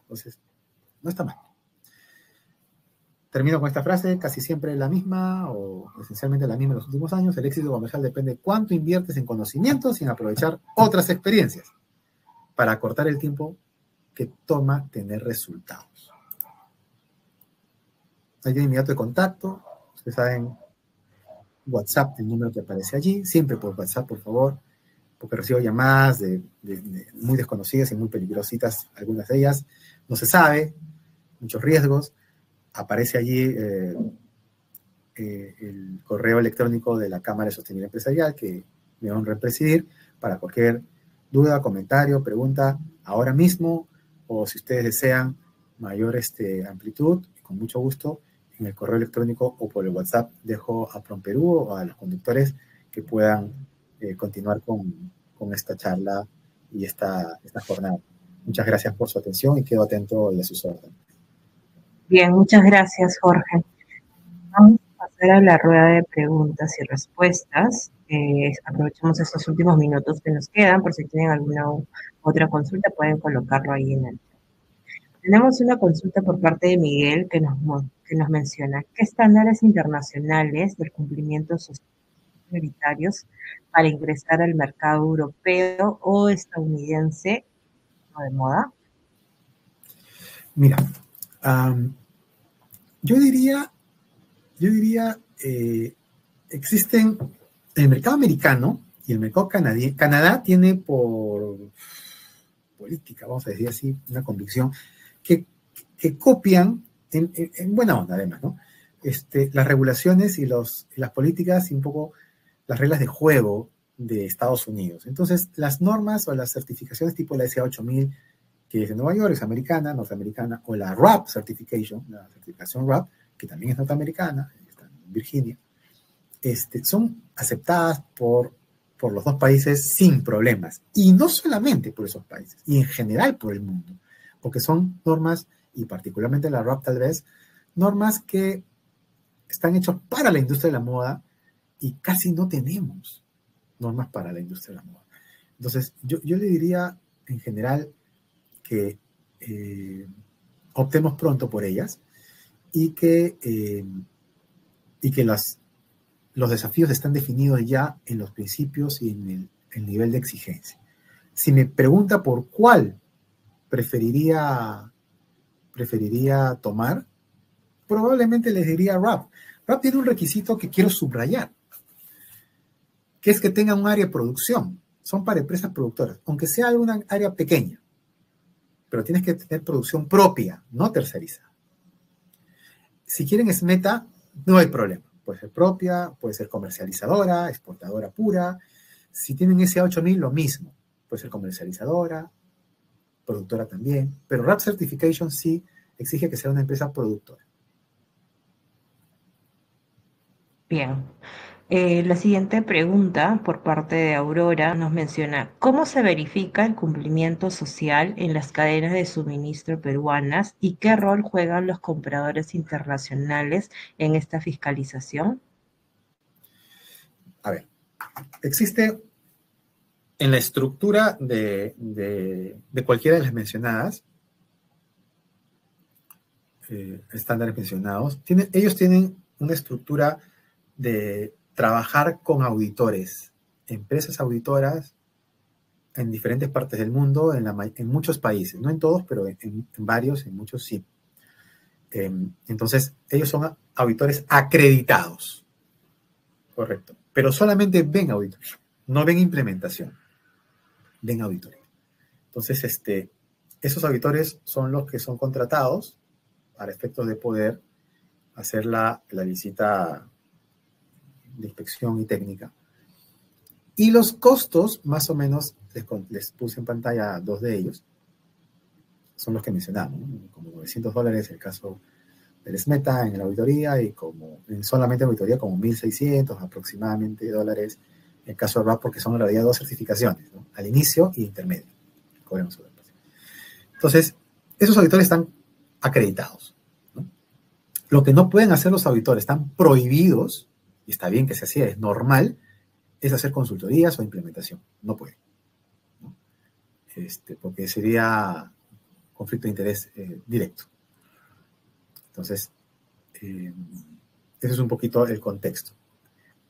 Entonces, no está mal. Termino con esta frase, casi siempre la misma, o esencialmente la misma en los últimos años. El éxito comercial depende de cuánto inviertes en conocimientos y en aprovechar otras experiencias para acortar el tiempo que toma tener resultados. Hay un inmediato de contacto, ustedes saben, WhatsApp, el número que aparece allí, siempre por WhatsApp, por favor, porque recibo llamadas de muy desconocidas y muy peligrositas, algunas de ellas, no se sabe, muchos riesgos. Aparece allí el correo electrónico de la Cámara de Sostenibilidad Empresarial que me honra presidir para cualquier duda, comentario, pregunta ahora mismo, o si ustedes desean mayor amplitud, con mucho gusto, en el correo electrónico o por el WhatsApp dejo a PromPerú o a los conductores que puedan continuar con esta charla y esta jornada. Muchas gracias por su atención y quedo atento y a sus órdenes. Bien, muchas gracias, Jorge. Vamos a pasar a la rueda de preguntas y respuestas. Aprovechamos estos últimos minutos que nos quedan, por si tienen alguna otra consulta, pueden colocarlo ahí en el chat. Tenemos una consulta por parte de Miguel que nos menciona: ¿qué estándares internacionales del cumplimiento social prioritarios para ingresar al mercado europeo o estadounidense o de moda? Mira, yo diría, existen el mercado americano y el mercado canadiense. Canadá tiene por política, vamos a decir así, una convicción que copian en buena onda, además, ¿no? Las regulaciones y las políticas y un poco las reglas de juego de Estados Unidos. Entonces, las normas o las certificaciones tipo la SA8000, que es de Nueva York, es americana, norteamericana, o la RAP Certification, la certificación RAP, que también es norteamericana, está en Virginia, son aceptadas por los 2 países sin problemas. Y no solamente por esos países, y en general por el mundo, porque son normas, y particularmente la RAP tal vez, normas que están hechas para la industria de la moda y casi no tenemos normas para la industria de la moda. Entonces, yo le diría en general que optemos pronto por ellas y que los desafíos están definidos ya en los principios y en el nivel de exigencia. Si me pregunta por cuál preferiría tomar, probablemente les diría RAP. RAP tiene un requisito que quiero subrayar, que es que tengan un área de producción. Son para empresas productoras, aunque sea una área pequeña. pero tienes que tener producción propia, no tercerizada. Si quieren SMETA, no hay problema. Puede ser propia, puede ser comercializadora, exportadora pura. Si tienen SA8000, lo mismo. Puede ser comercializadora, productora también. Pero RAP Certification sí exige que sea una empresa productora. Bien. La siguiente pregunta por parte de Aurora nos menciona, ¿cómo se verifica el cumplimiento social en las cadenas de suministro peruanas y qué rol juegan los compradores internacionales en esta fiscalización? A ver, existe en la estructura de cualquiera de las mencionadas, estándares mencionados, ellos tienen una estructura de trabajar con auditores, empresas auditoras en diferentes partes del mundo, en muchos países, no en todos, pero en varios, en muchos sí. Entonces, ellos son auditores acreditados, correcto, pero solamente ven auditoría, no ven implementación, ven auditoría. Entonces, esos auditores son los que son contratados para efectos de poder hacer la visita de inspección y técnica. Y los costos, más o menos, les puse en pantalla 2 de ellos, son los que mencionamos, ¿no? Como $900 el caso del SMETA en la auditoría y solamente en auditoría como 1.600 aproximadamente dólares en el caso de RAP, porque son en realidad 2 certificaciones, ¿no? Al inicio y intermedio. Entonces, esos auditores están acreditados, ¿no? Lo que no pueden hacer los auditores, están prohibidos, y está bien que se hacía, es normal, es hacer consultorías o implementación. No pueden, ¿no? Porque sería conflicto de interés directo. Entonces, ese es un poquito el contexto.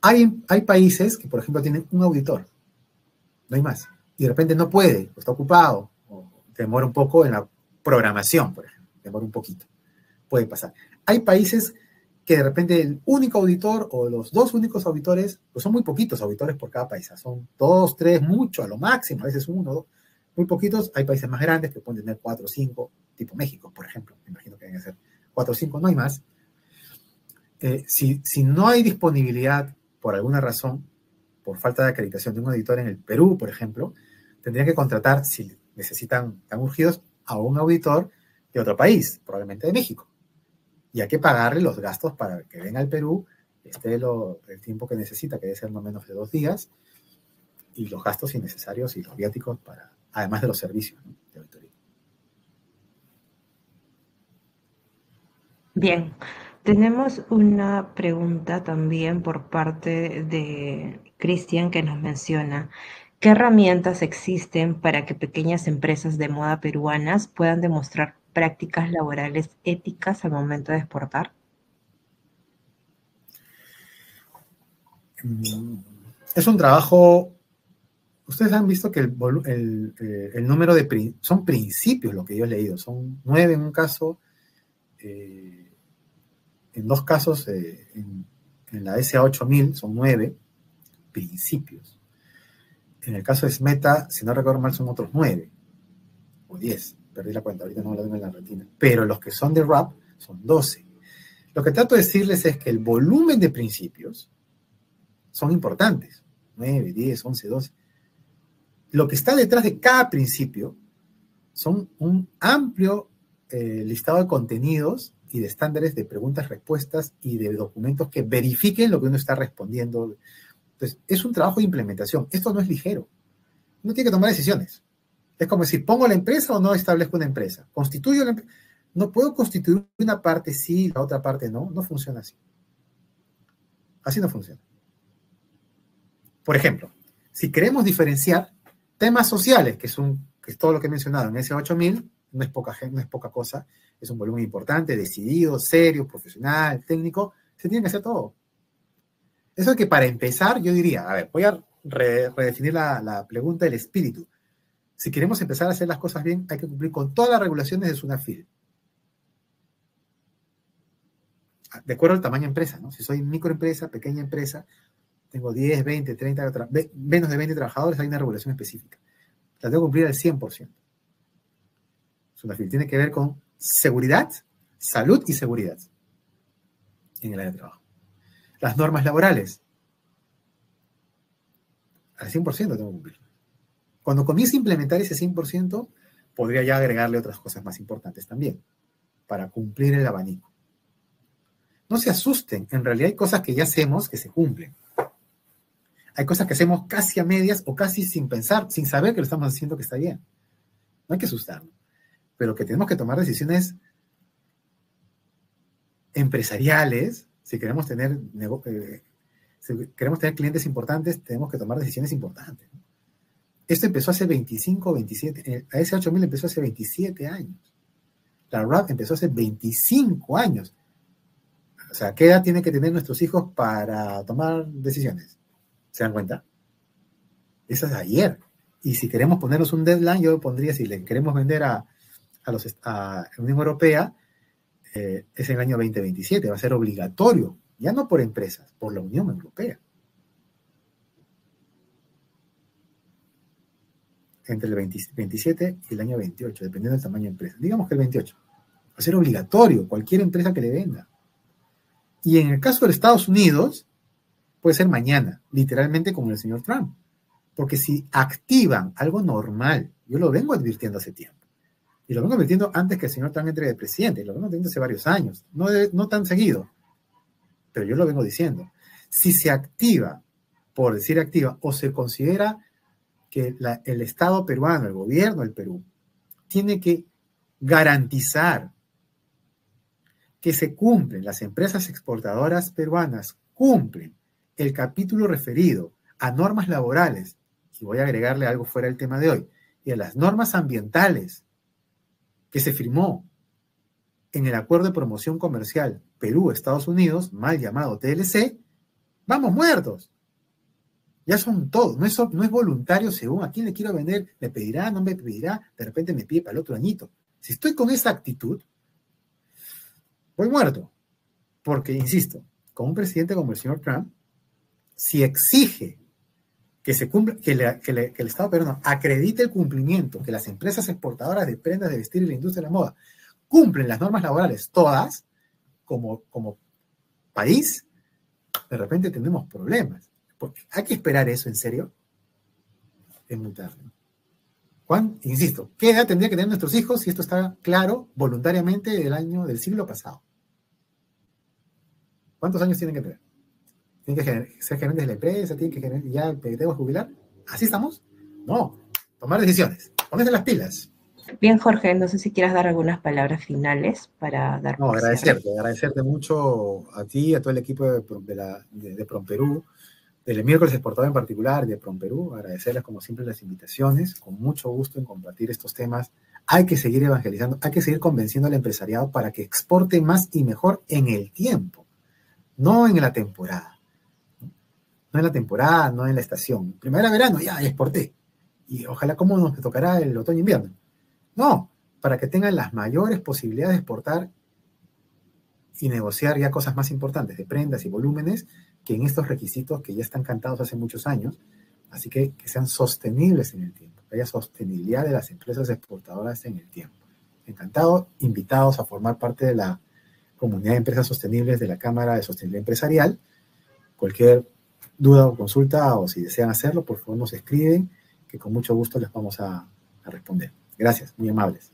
Hay países que, por ejemplo, tienen un auditor, no hay más, y de repente no puede, o está ocupado, o demora un poco en la programación, por ejemplo, demora un poquito, puede pasar. Hay países que de repente el único auditor o los 2 únicos auditores, pues son muy poquitos auditores por cada país, son 2, 3, mucho, a lo máximo, a veces 1, 2, muy poquitos. Hay países más grandes que pueden tener 4 o 5, tipo México, por ejemplo, me imagino que deben ser 4 o 5, no hay más. Si no hay disponibilidad por alguna razón, por falta de acreditación de un auditor en el Perú, por ejemplo, tendrían que contratar, si necesitan tan urgidos, a un auditor de otro país, probablemente de México. Y hay que pagarle los gastos para que venga al Perú, esté el tiempo que necesita, que debe ser no menos de 2 días, y los gastos innecesarios y los viáticos, además de los servicios, ¿no?, de auditoría. Bien, tenemos una pregunta también por parte de Cristian que nos menciona, ¿qué herramientas existen para que pequeñas empresas de moda peruanas puedan demostrar prácticas laborales éticas al momento de exportar? Es un trabajo. Ustedes han visto que el número son principios lo que yo he leído, son 9 en un caso, en 2 casos, en la SA8000 son 9 principios. En el caso de SMETA, si no recuerdo mal, son otros 9 o 10, perdí la cuenta, ahorita no lo tengo en la retina, pero los que son de RAP son 12. Lo que trato de decirles es que el volumen de principios son importantes, 9, 10, 11, 12. Lo que está detrás de cada principio son un amplio listado de contenidos y de estándares de preguntas, respuestas y de documentos que verifiquen lo que uno está respondiendo. Entonces, es un trabajo de implementación. Esto no es ligero. Uno tiene que tomar decisiones. Es como decir, ¿pongo la empresa o no establezco una empresa? ¿Constituyo la empresa? No puedo constituir una parte sí, la otra parte no. No funciona así. Así no funciona. Por ejemplo, si queremos diferenciar temas sociales, que es todo lo que he mencionado en ese 8000, no es poca cosa, es un volumen importante, decidido, serio, profesional, técnico, se tiene que hacer todo. Eso es que para empezar, yo diría, a ver, voy a redefinir la pregunta del espíritu. Si queremos empezar a hacer las cosas bien, hay que cumplir con todas las regulaciones de SUNAFIL. De acuerdo al tamaño de empresa, ¿no? Si soy microempresa, pequeña empresa, tengo 10, 20, 30, menos de 20 trabajadores, hay una regulación específica. La tengo que cumplir al 100%. SUNAFIL tiene que ver con seguridad, salud y seguridad en el área de trabajo. Las normas laborales, al 100% tengo que cumplir. Cuando comience a implementar ese 100%, podría ya agregarle otras cosas más importantes también, para cumplir el abanico. No se asusten, en realidad hay cosas que ya hacemos que se cumplen. Hay cosas que hacemos casi a medias o casi sin pensar, sin saber que lo estamos haciendo que está bien. No hay que asustarnos, pero que tenemos que tomar decisiones empresariales, si queremos tener clientes importantes, tenemos que tomar decisiones importantes. Esto empezó hace 25, 27, a ese 8000 empezó hace 27 años. La RAP empezó hace 25 años. O sea, ¿qué edad tienen que tener nuestros hijos para tomar decisiones? ¿Se dan cuenta? Eso es de ayer. Y si queremos ponernos un deadline, yo pondría, si le queremos vender a la Unión Europea, es el año 2027, va a ser obligatorio, ya no por empresas, por la Unión Europea. Entre el 27 y el año 28, dependiendo del tamaño de empresa. Digamos que el 28. Va a ser obligatorio, cualquier empresa que le venda. Y en el caso de Estados Unidos, puede ser mañana, literalmente como el señor Trump. Porque si activan algo normal, yo lo vengo advirtiendo hace tiempo. Y lo vengo advirtiendo antes que el señor Trump entre de presidente. Lo vengo advirtiendo hace varios años. No tan seguido. Pero yo lo vengo diciendo. Si se activa, por decir activa, o se considera que el Estado peruano, el gobierno del Perú, tiene que garantizar que se cumplen, las empresas exportadoras peruanas cumplen el capítulo referido a normas laborales, y voy a agregarle algo fuera del tema de hoy, y a las normas ambientales que se firmó en el Acuerdo de Promoción Comercial Perú-Estados Unidos, mal llamado TLC, vamos muertos. Ya son todos, no es voluntario según a quién le quiero vender, me pedirá, no me pedirá, de repente me pide para el otro añito. Si estoy con esa actitud, voy muerto. Porque, insisto, con un presidente como el señor Trump, si exige que se cumpla, que el Estado peruano acredite el cumplimiento, que las empresas exportadoras de prendas de vestir y la industria de la moda cumplen las normas laborales todas, como país, de repente tenemos problemas. Porque hay que esperar eso, ¿en serio? Es muy tarde. Insisto, ¿qué edad tendría que tener nuestros hijos si esto está claro voluntariamente del siglo pasado? ¿Cuántos años tienen que tener? ¿Tienen que ser gerentes de la empresa? ¿Tienen que ya debo jubilar? ¿Así estamos? No. Tomar decisiones. Ponerse las pilas. Bien, Jorge, no sé si quieras dar algunas palabras finales para dar No, agradecerte mucho a ti, a todo el equipo de PromPerú, del miércoles exportador en particular, de PromPerú, agradecerles como siempre las invitaciones, con mucho gusto en compartir estos temas. Hay que seguir evangelizando, hay que seguir convenciendo al empresariado para que exporte más y mejor en el tiempo, no en la temporada. No en la temporada, no en la estación. Primavera-verano, ya exporté. Y ojalá como nos tocará el otoño-invierno. No, para que tengan las mayores posibilidades de exportar y negociar ya cosas más importantes de prendas y volúmenes que en estos requisitos que ya están cantados hace muchos años, así que sean sostenibles en el tiempo, que haya sostenibilidad de las empresas exportadoras en el tiempo. Encantado, invitados a formar parte de la comunidad de empresas sostenibles de la Cámara de Sostenibilidad Empresarial. Cualquier duda o consulta, o si desean hacerlo, por favor nos escriben, que con mucho gusto les vamos a responder. Gracias, muy amables.